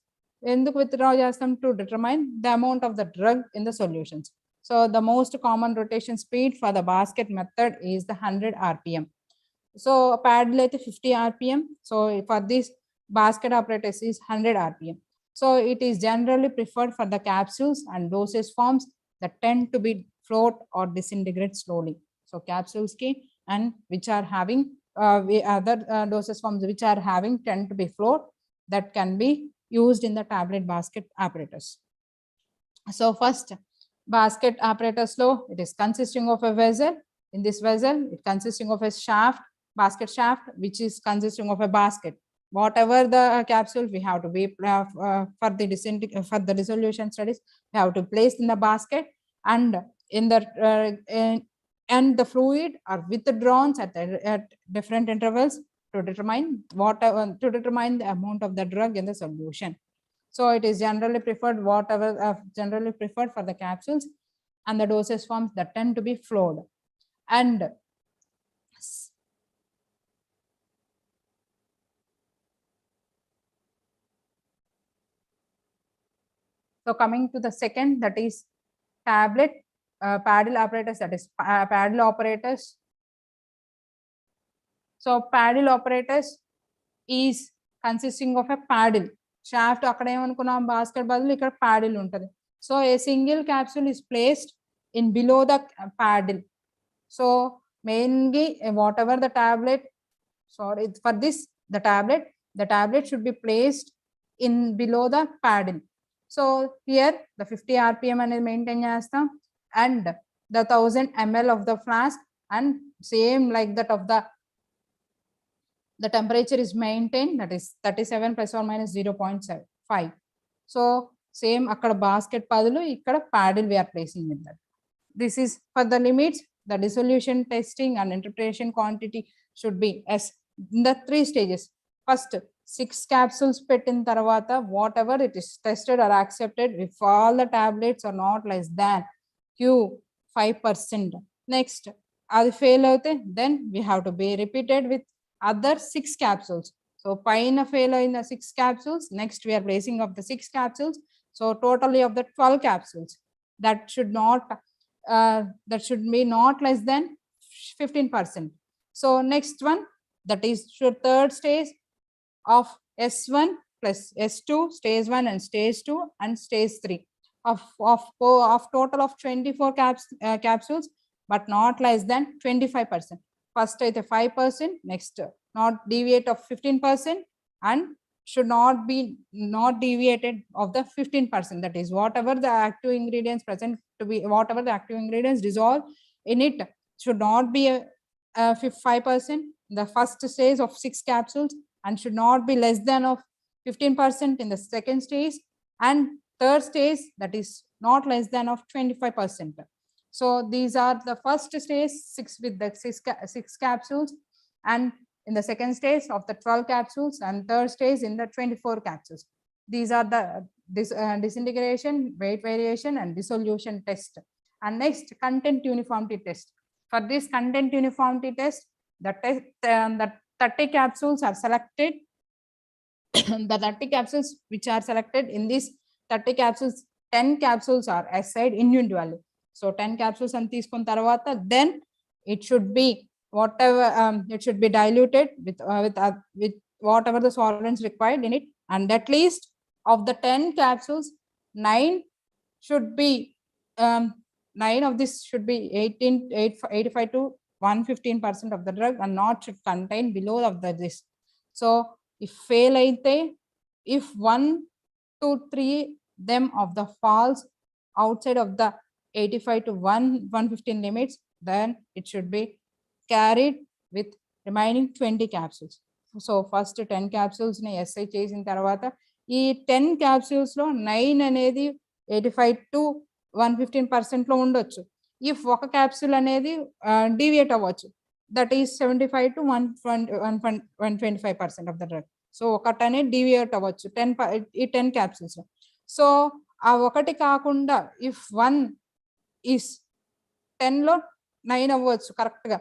ఎందుకు withdraw చేస్తాం? To determine the amount of the drug in the solutions. So the most common rotation speed for the basket method is the 100 RPM. So paddle అయితే 50 RPM. So for this basket apparatus is 100 RPM. So it is generally preferred for the capsules and dosage forms that tend to be float or disintegrate slowly. So capsules ki and which are having other dosage forms which are having tend to be float, that can be used in the tablet basket apparatus. So first basket apparatus low, it is consisting of a vessel. In this vessel, it consisting of a shaft, basket shaft, which is consisting of a basket. Whatever the capsule we have to be for the dissolution studies, we have to place in the basket, and in the and the fluid are withdrawn at different intervals to determine the amount of the drug in the solution. So it is generally preferred for the capsules and the dosage forms that tend to be flowed. And so coming to the second, that is tablet paddle apparatus, that is paddle apparatus. So paddle apparatus is consisting of a paddle shaft. అక్కడ ఏమనుకున్నాం, basket బదులు ఇక్కడ paddle ఉంటుంది. So a single capsule is placed in below the paddle. So mainly whatever the tablet, sorry, for this the tablet should be placed in below the paddle. So here the 50 rpm అనేది maintain చేస్తాం, and the 1000 ml of the flask, and same like that of the temperature is maintained, that is 37 plus or minus 0.5. So same akkada basket padulu ikkada paddle we are placing with that. This is for the limits. The dissolution testing and interpretation quantity should be as in the 3 stages. First 6 capsules pettin tarvata whatever it is tested or accepted, if all the tablets are not less than Q 5%. Next అది fail అవుతే then we have to be repeated with other 6 capsules. So paina fail in the 6 capsules, next we are placing of the 6 capsules, so totally of the 12 capsules. That should be not less than 15%. So next one, that is third stage of S1 plus S2, stage 1 and stage 2 and stage 3 of total of 24 capsules, but not less than 25%. First అయితే 5%, next not deviate of 15%, and should not be not deviated of the 15%. That is whatever the active ingredients present to be, whatever the active ingredients dissolve in it should not be a 5%, the first stage of 6 capsules, and should not be less than of 15% in the second stage, and third stage that is not less than of 25%. So these are the first stage 6 with the 6 capsules, and in the second stage of the 12 capsules, and third stage in the 24 capsules. These are the disintegration, weight variation, and dissolution test. And next, content uniformity test. For this content uniformity test, the 30 capsules are selected. The 30 capsules which are selected in this 30 capsules, 10 capsules are assigned individually. So 10 capsules and తీసుకున్న తర్వాత then it should be whatever it should be diluted with whatever the solvents required in it, and at least of the 10 capsules 9 should be 9 of this should be 85 to 115% of the drug, and not should contain below of this. So if fail అయితే, if 1 to 3 them of the falls outside of the 85 to 115 limits, then it should be carried with remaining 20 capsules. So first 10 capsules ని SI చేసిన తర్వాత ఈ 10 capsules లో 9 అనేది 85 to 115% లో ఉండొచ్చు. If ఒక క్యాప్సూల్ అనేది డీవియేట్ అవ్వచ్చు, that is 75 to 125% of the drug. So ఒకటి అనేది డీవియేట్ అవ్వచ్చు 10 క్యాప్సూల్స్. సో ఆ ఒకటి కాకుండా ఇఫ్ 1 ఈస్ 10 లో 9 అవ్వచ్చు కరెక్ట్ గా,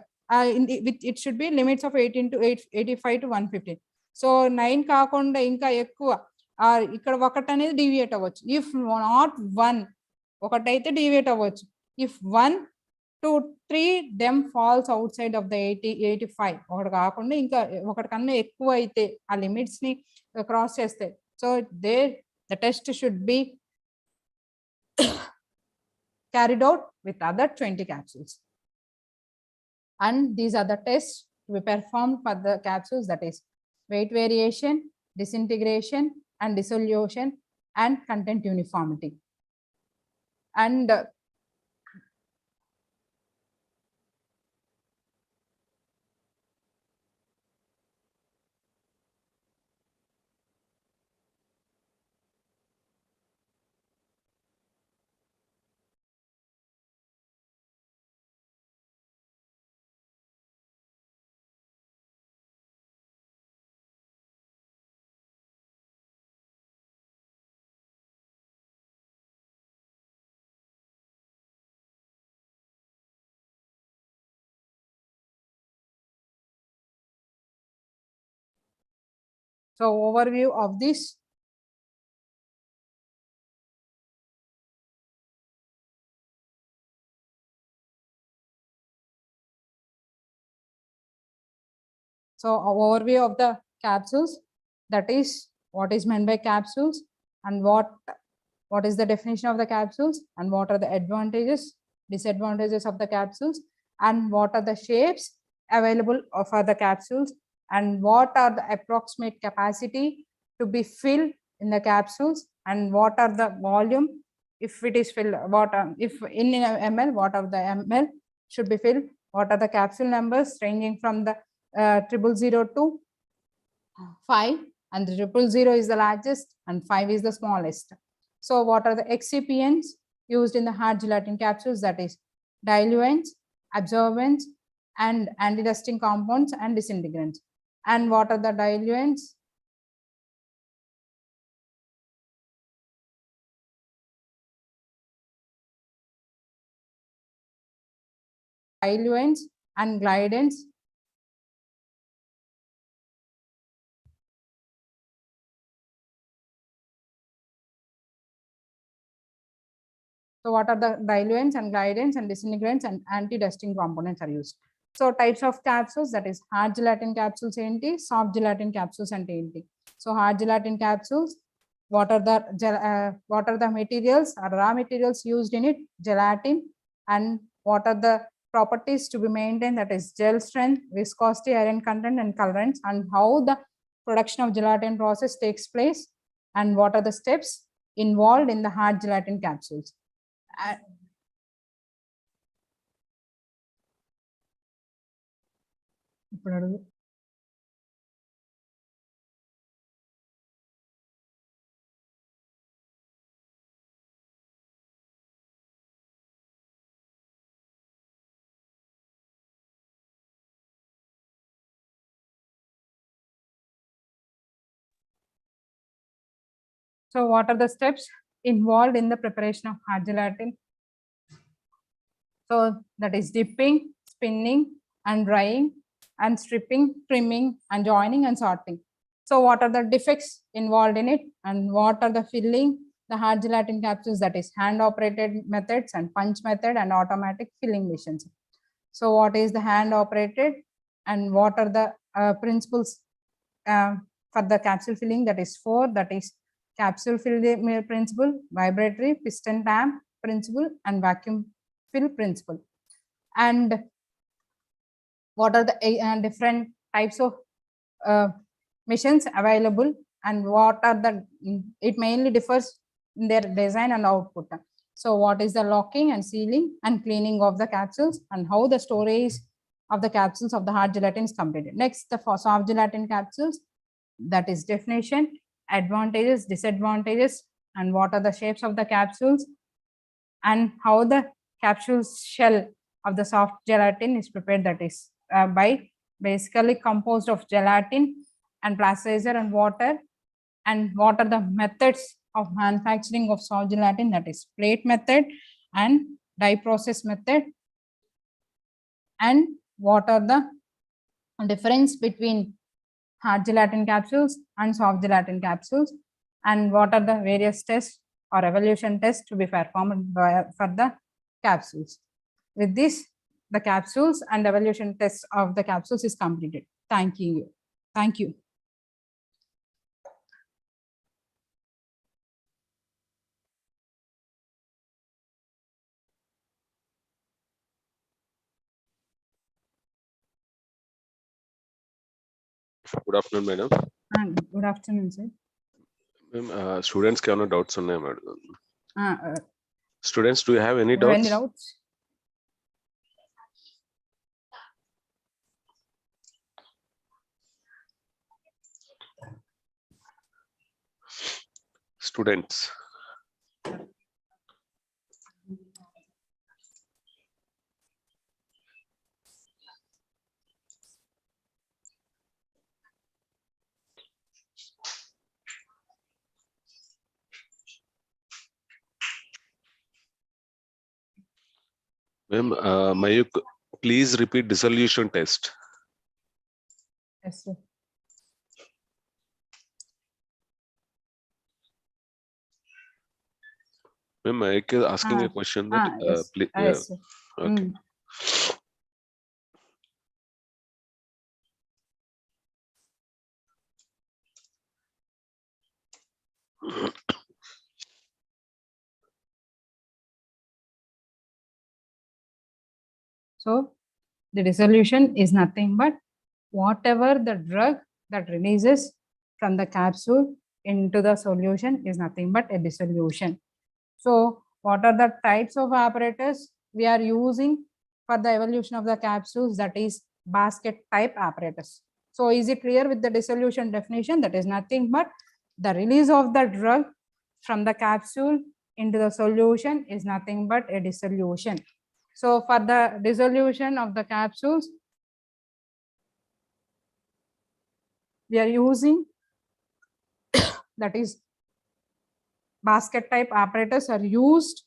it should B limits of 85 to 115. So 9 కాకుండా ఇంకా ఎక్కువ ఇక్కడ ఒకటి అనేది డీవియేట్ అవ్వచ్చు. ఇఫ్ నాట్ 1, ఒకటైతే డీవియేట్ అవ్వచ్చు. If 1 to 3 them falls outside of the 85, ఒకటి కాకుండా ఇంకా ఒకటి కన్నా ఎక్కువ అయితే ఆ లిమిట్స్ ని క్రాస్ చేస్తే, so the test should be carried out with other 20 capsules. And these are the tests to be performed for the capsules, that is weight variation, disintegration and dissolution, and content uniformity. And so overview of this. So overview of the capsules, that is what is meant by capsules, and what is the definition of the capsules, and what are the advantages, disadvantages of the capsules, and what are the shapes available for the capsules, and what are the approximate capacity to be filled in the capsules, and what are the volume if it is filled, what if in ml, what are the ml should be filled, what are the capsule numbers ranging from the 000 to 5, and the 000 is the largest and 5 is the smallest. So what are the excipients used in the hard gelatin capsules? That is diluents, absorbents, and antidusting compounds and disintegrants. And what are the diluents? Diluents and glidants. So what are the diluents and glidants and disintegrants and anti-dusting components are used? So types of capsules, that is hard gelatin capsules enti, soft gelatin capsules and enti. So hard gelatin capsules, what are the materials or raw materials used in it? Gelatin. And what are the properties to be maintained? That is gel strength, viscosity, iron content, and colorants, and how the production of gelatin process takes place, and what are the steps involved in the hard gelatin capsules. ఇప్పుడు అడుగు. So what are the steps involved in the preparation of hard gelatin? So that is dipping, spinning, and drying, and stripping, trimming, and joining and sorting. So what are the defects involved in it, and what are the filling the hard gelatin capsules? That is hand operated methods and punch method and automatic filling machines. So what is the hand operated, and what are the principles for the capsule filling? That is 4, that is capsule filling principle, vibratory, piston tamp principle, and vacuum fill principle. And what are the different types of machines available, and what are the, it mainly differs in their design and output. So what is the locking and sealing and cleaning of the capsules, and how the storage of the capsules of the hard gelatin is completed. Next, the soft gelatin capsules, that is definition, advantages, disadvantages, and what are the shapes of the capsules, and how the capsule shell of the soft gelatin is prepared. That is by basically composed of gelatin and plasticizer and water. And what are the methods of manufacturing of soft gelatin? That is plate method and dye process method. And what are the difference between hard gelatin capsules and soft gelatin capsules, and what are the various tests or evolution tests to be performed for the capsules. With this, the capsules and evolution tests of the capsules is completed. Thank you. Thank you. Good afternoon, madam. Good afternoon, sir. Students కి ఏమైనా doubts ఉన్నాయా madam? Students, do you have any doubts? Any doubts? Students. Ma'am, may you please repeat dissolution test? Yes, sir. Ma'am, I is asking a question that yes. please. Yes, sir. Okay. So The dissolution is nothing but whatever the drug that releases from the capsule into the solution is nothing but a dissolution. So what are the types of apparatus we are using for the evolution of the capsules? That is basket type apparatus. So is it clear with the dissolution definition? That is nothing but the release of the drug from the capsule into the solution is nothing but a dissolution. So for the dissolution of the capsules, we are using that is basket type apparatus are used.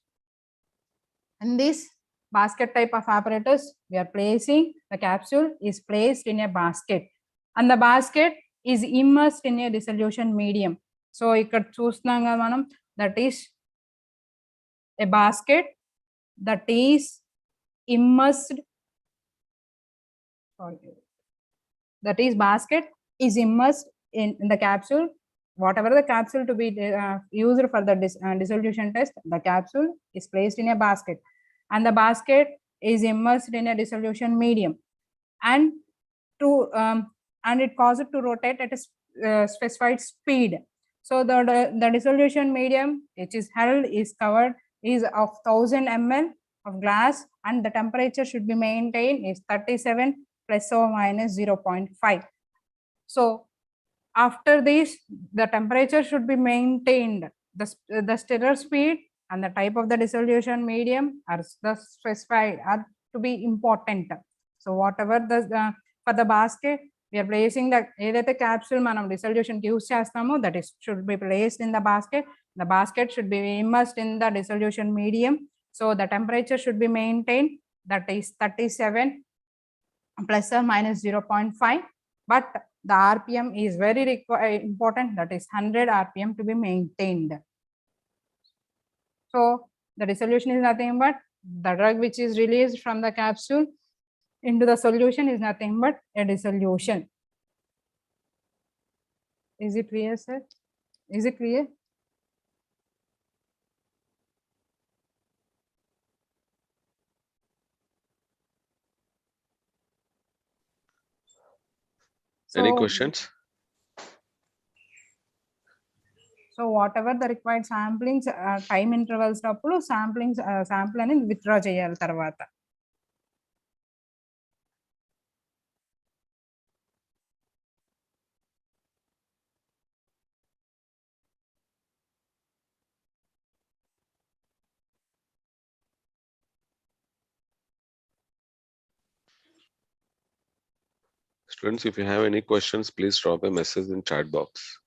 In this basket type of apparatus, we are placing the capsule is placed in a basket and the basket is immersed in a dissolution medium. So ikkada chustunam kada manam, that is a basket that is immersed, that is basket is immersed in the capsule. Whatever the capsule to be used for the dissolution test, the capsule is placed in a basket and the basket is immersed in a dissolution medium and it causes it to rotate at a specified speed. So the dissolution medium which is held is covered is of 1000 ml of glass and the temperature should be maintained is 37 plus or minus 0.5. So after this, the temperature should be maintained. The stirrer speed and the type of the dissolution medium are the specified are to be important. So whatever the for the basket, we are placing the either the capsule manam dissolution use chestamo, that is should be placed in the basket. The basket should be immersed in the dissolution medium. So the temperature should be maintained, that is 37 plus or minus 0.5. But the RPM is very important, that is 100 RPM to be maintained. So the dissolution is nothing but the drug which is released from the capsule into the solution is nothing but a dissolution. Is it clear, sir? Is it clear? Any questions? So whatever the required samplings, time intervals appudu samplings sample ani withdraw cheyali tarvata. Students, if you have any questions, please drop a message in chat box.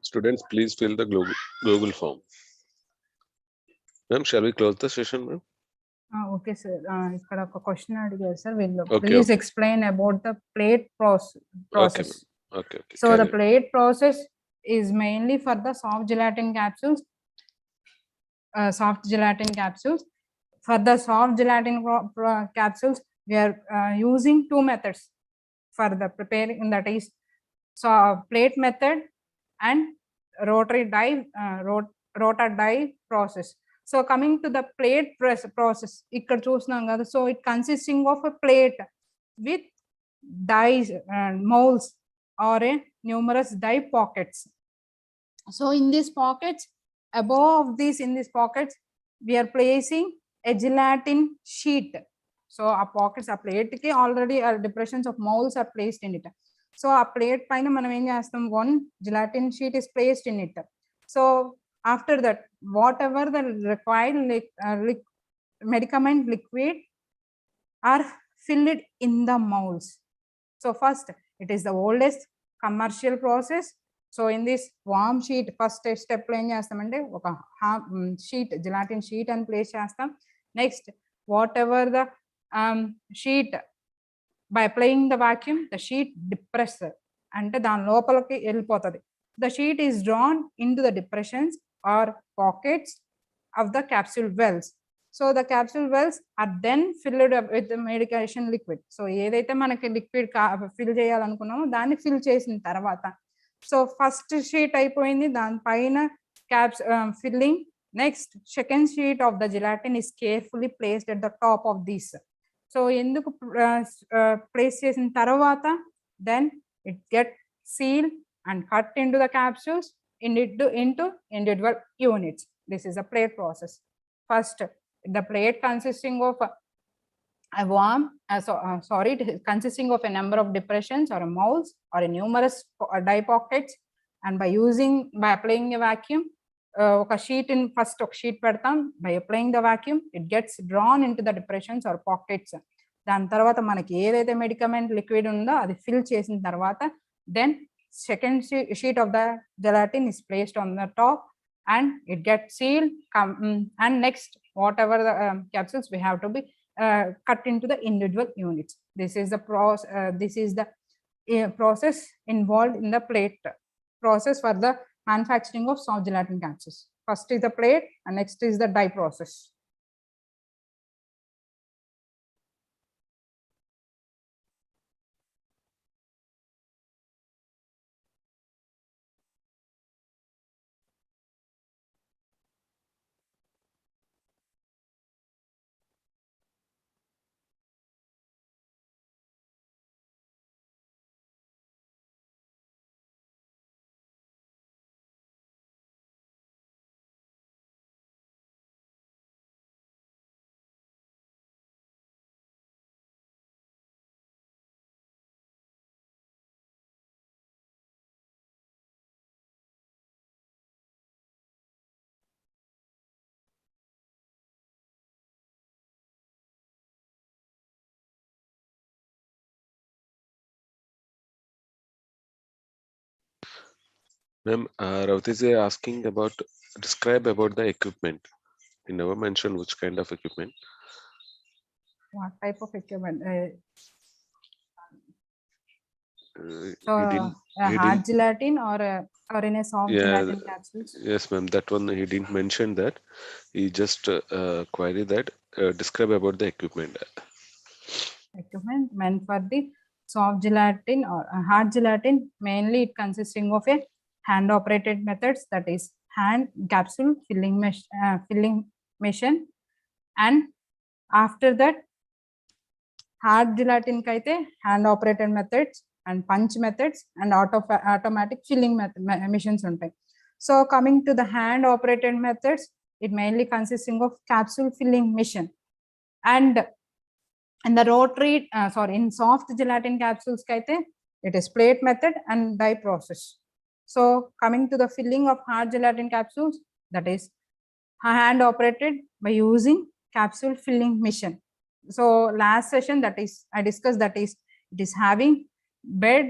Students, please fill the Google form. Ma'am, shall we close the session, ma'am? Okay, sir. Ikkada oka question adigaru, sir. Will Okay, please okay. explain about the plate process. Okay. So the Carry on. plate process is mainly for the soft gelatin capsules. For the soft gelatin capsules, we are using two methods for the preparing, that is plate method and rotary die rotor die process. So coming to the plate process, ikkada chusnam kada. So it consisting of a plate with dies moles or a numerous die pockets. So in these pockets, above these, in these pockets, we are placing a gelatin sheet. So our pockets are plate ki already depressions of moles are placed in it. So a plate paina manam em chestam, one gelatin sheet is placed in it. So after that, whatever the required medicament liquid are filled in the moles. So first, it is the oldest commercial process. So in this warm sheet, first step lo em chestamante oka sheet, gelatin sheet and place chestam. Next, whatever the sheet, by applying the vacuum, the sheet depresses ante dan lopalaki elipotadi. The sheet is drawn into the depressions or pockets of the capsule wells. So the capsule wells are then filled up with the medication liquid. So ఏదైతే మనకి liquid fill చేయాలనుకున్నామో దాన్ని fill చేసిన తర్వాత, so first sheet అయిపోయింది, దానిపైన caps filling. Next second sheet of the gelatin is carefully placed at the top of this. So ఎందుకు place చేసిన తర్వాత, then it get sealed and cut into the capsules into individual units. This is a plate process. First, the plate consisting of a worm, it is consisting of a number of depressions or moles or a numerous die pockets, and by applying a vacuum, oka sheet in first ok sheet pedtam, by applying the vacuum it gets drawn into the depressions or pockets. Dan tarvata manaki edaithe medicament liquid undo adi fill chesin tarvata, then second sheet of the gelatin is placed on the top and it gets sealed, and next whatever the capsules we have to be cut into the individual units. This is the process involved in the plate process for the manufacturing of soft gelatin capsules. First is the plate and next is the die process. Ma'am, Ravati is asking about, describe about the equipment. He never mentioned which kind of equipment. What type of equipment? So he hard gelatin or in a soft gelatin capsules? Yes, ma'am. That one he didn't mention that. He just queried that. Describe about the equipment. Equipment meant for the soft gelatin or hard gelatin, mainly it consisting of a hand operated methods, that is hand capsule filling machine, and after that hard gelatin kaite hand operated methods and punch methods and automatic filling machines untai. So coming to the hand operated methods, it mainly consisting of capsule filling machine, and in the rotary in soft gelatin capsules kaite it is plate method and die process. So coming to the filling of hard gelatin capsules, that is hand operated by using capsule filling machine. So last session, that is I discussed, that is it is having bed,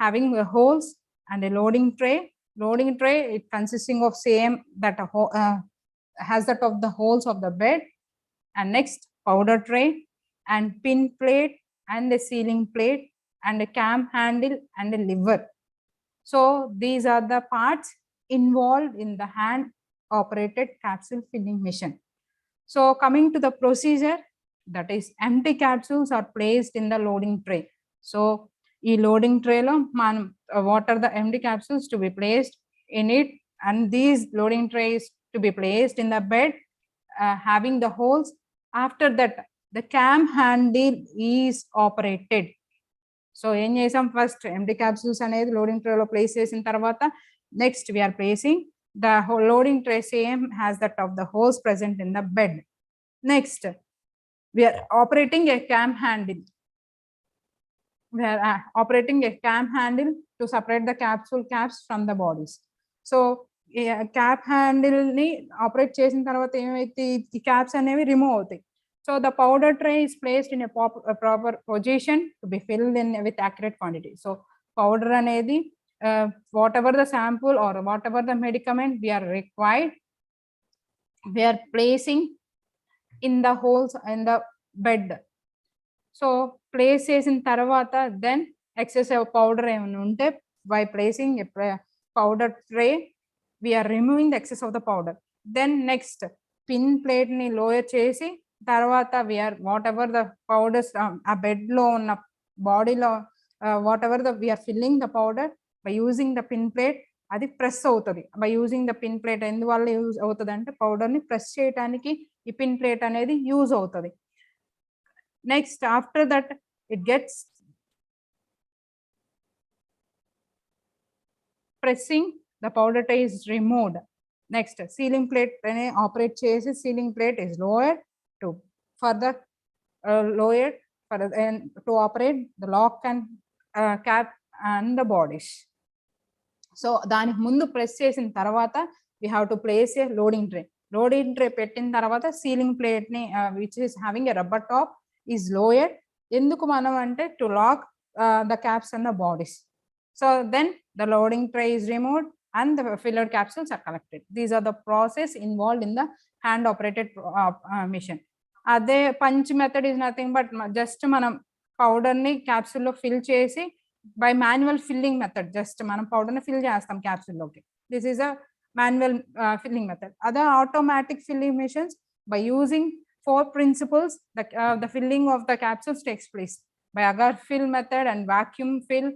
having holes and a loading tray. Loading tray, it consisting of same that has that of the holes of the bed, and next powder tray and pin plate and a sealing plate and a cam handle and a lever. So these are the parts involved in the hand operated capsule filling machine. So coming to the procedure, that is empty capsules are placed in the loading tray. So e loading tray lo man what are the empty capsules to be placed in it, and these loading trays to be placed in the bed, having the holes. After that, the cam handle is operated. So ఏం చేసాం, first empty capsules అనేది loading ట్రేలో place చేసిన తర్వాత next we are placing the loading tray same has that of the holes present in the bed. Next, we are operating a cam handle. We are operating a cam handle to separate the capsule caps from the bodies. So cap handle ni operate చేసిన తర్వాత ఏమైతే ఈ caps అనేవి remove అవుతాయి. So the powder tray is placed in a proper position to be filled in with accurate quantity. So powder అనేది whatever the sample or whatever the medicament we are required, we are placing in the holes in the bed. So place చేసిన తర్వాత then excessive powder ఏమైనా ఉంటే by placing a powder tray we are removing the excess of the powder. Then next pin plate ni lower చేసి తర్వాత we are whatever the powders ఆ bed లో ఉన్న body లో whatever the we are filling the powder by using the pin plate అది press అవుతుంది. by using the pin plate ఎందువల్ల use అవుతుంది అంటే పౌడర్ ని ప్రెస్ చేయడానికి ఈ పిన్ ప్లేట్ అనేది యూజ్ అవుతుంది. Next after that it gets pressing the powder tray is removed. Next ceiling plate అనే ఆపరేట్ చేసి ceiling plate is lowered to further lowered for to operate the lock and cap and the bodies. So దానికి ముందు press చేసిన తర్వాత we have to place a loading tray. Loading tray పెట్టిన తర్వాత ceiling plate ని which is having a rubber top is lowered. ఎందుకు మనం అంటే to lock the caps and the bodies. So then the loading tray is removed and the filled capsules are collected. These are the process involved in the hand operated machine. అదే punch method is nothing but just మనం powder ని capsule లో fill చేసి by manual filling method, just మనం powder ని fill చేస్తాం capsule లోకి. This is a manual filling method. Other automatic filling machines, by using 4 principles, the filling of the capsules takes place by agar fill method and vacuum fill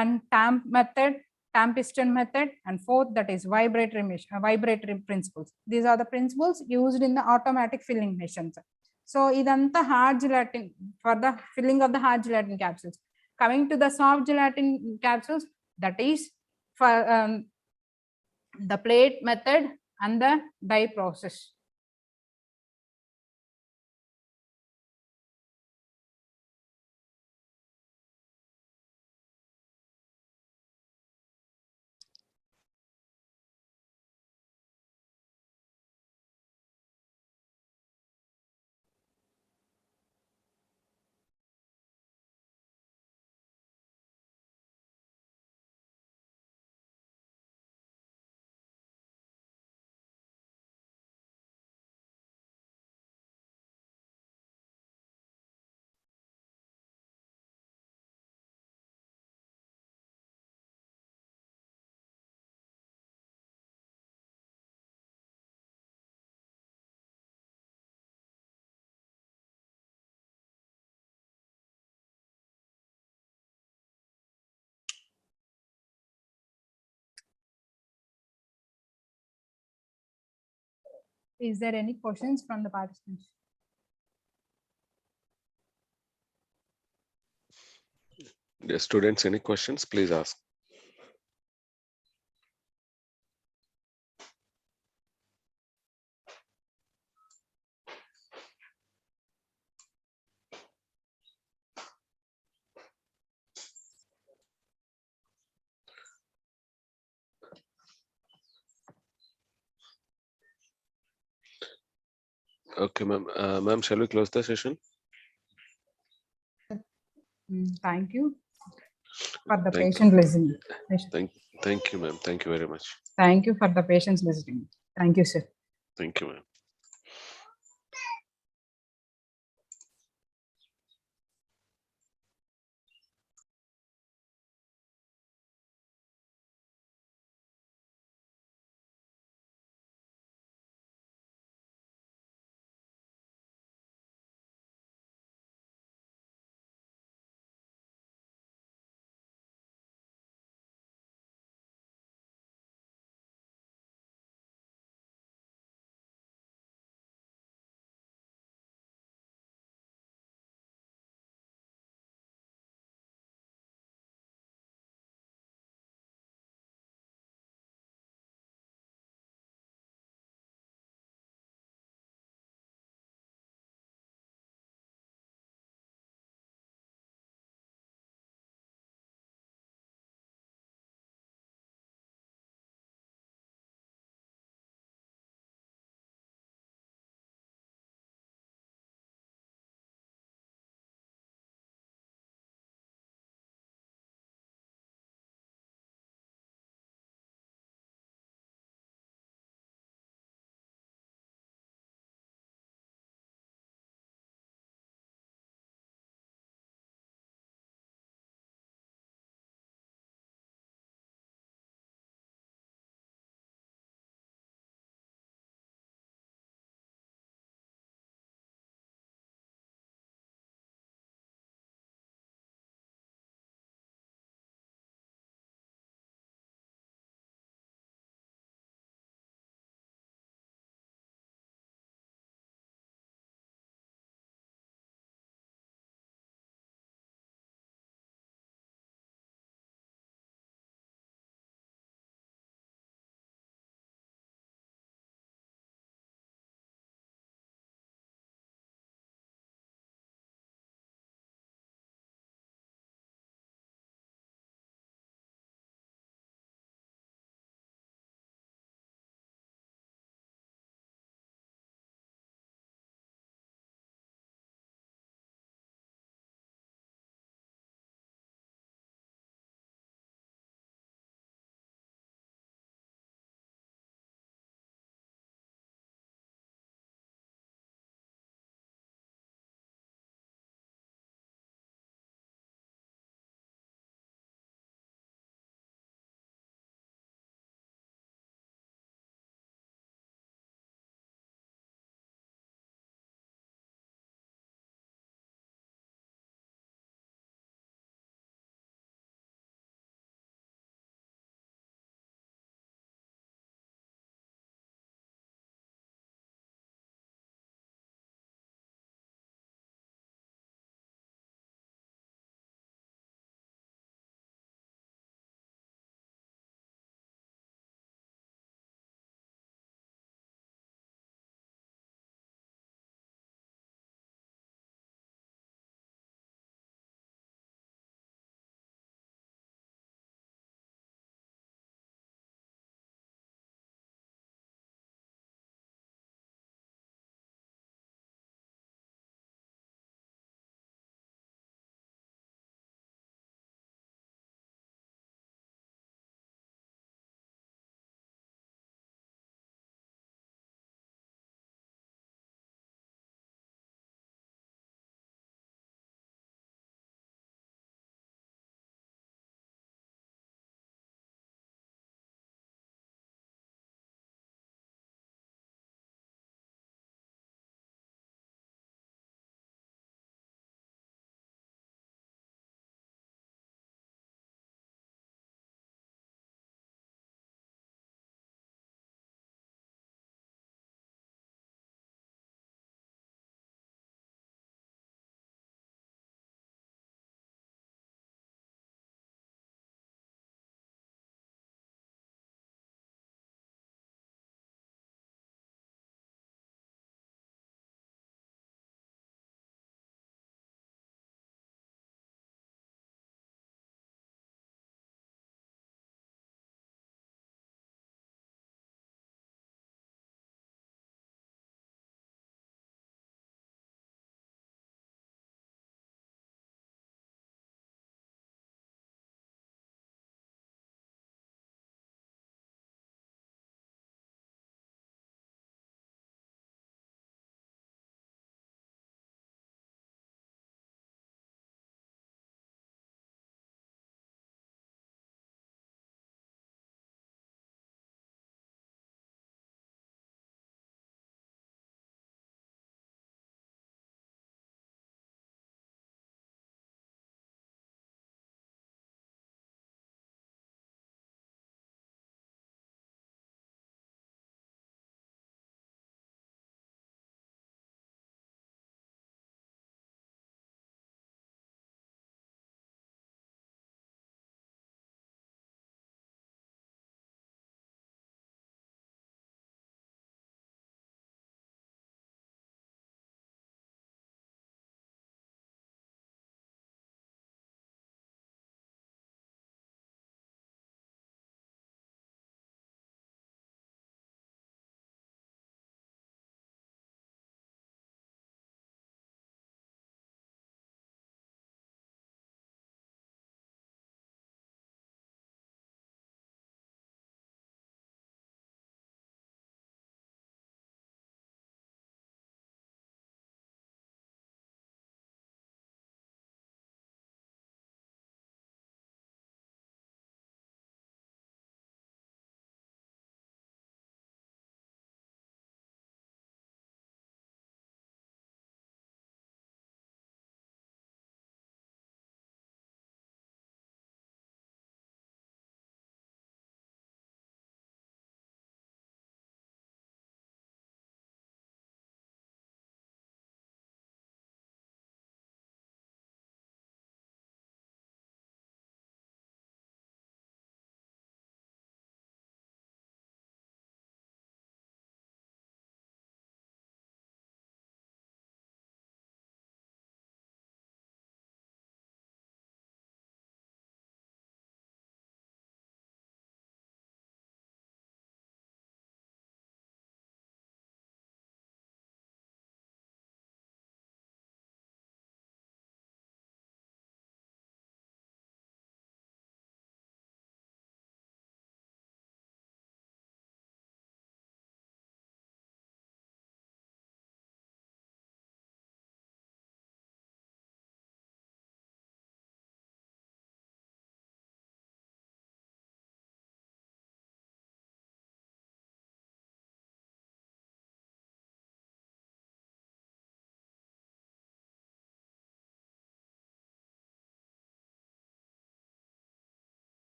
and tamp method, tamp piston method, and fourth that is vibratory principles. These are the principles used in the automatic filling machines. So idantha hard gelatin for the filling of the hard gelatin capsules. Coming to the soft gelatin capsules, that is for the plate method and the dye process. Is there any questions from the participants? The students, any questions, please ask. Okay, ma'am. Ma'am, shall we close the session? Thank you for the patient listening. Thank you, ma'am. Thank you very much. Thank you for the patience listening. Thank you, sir. Thank you, ma'am.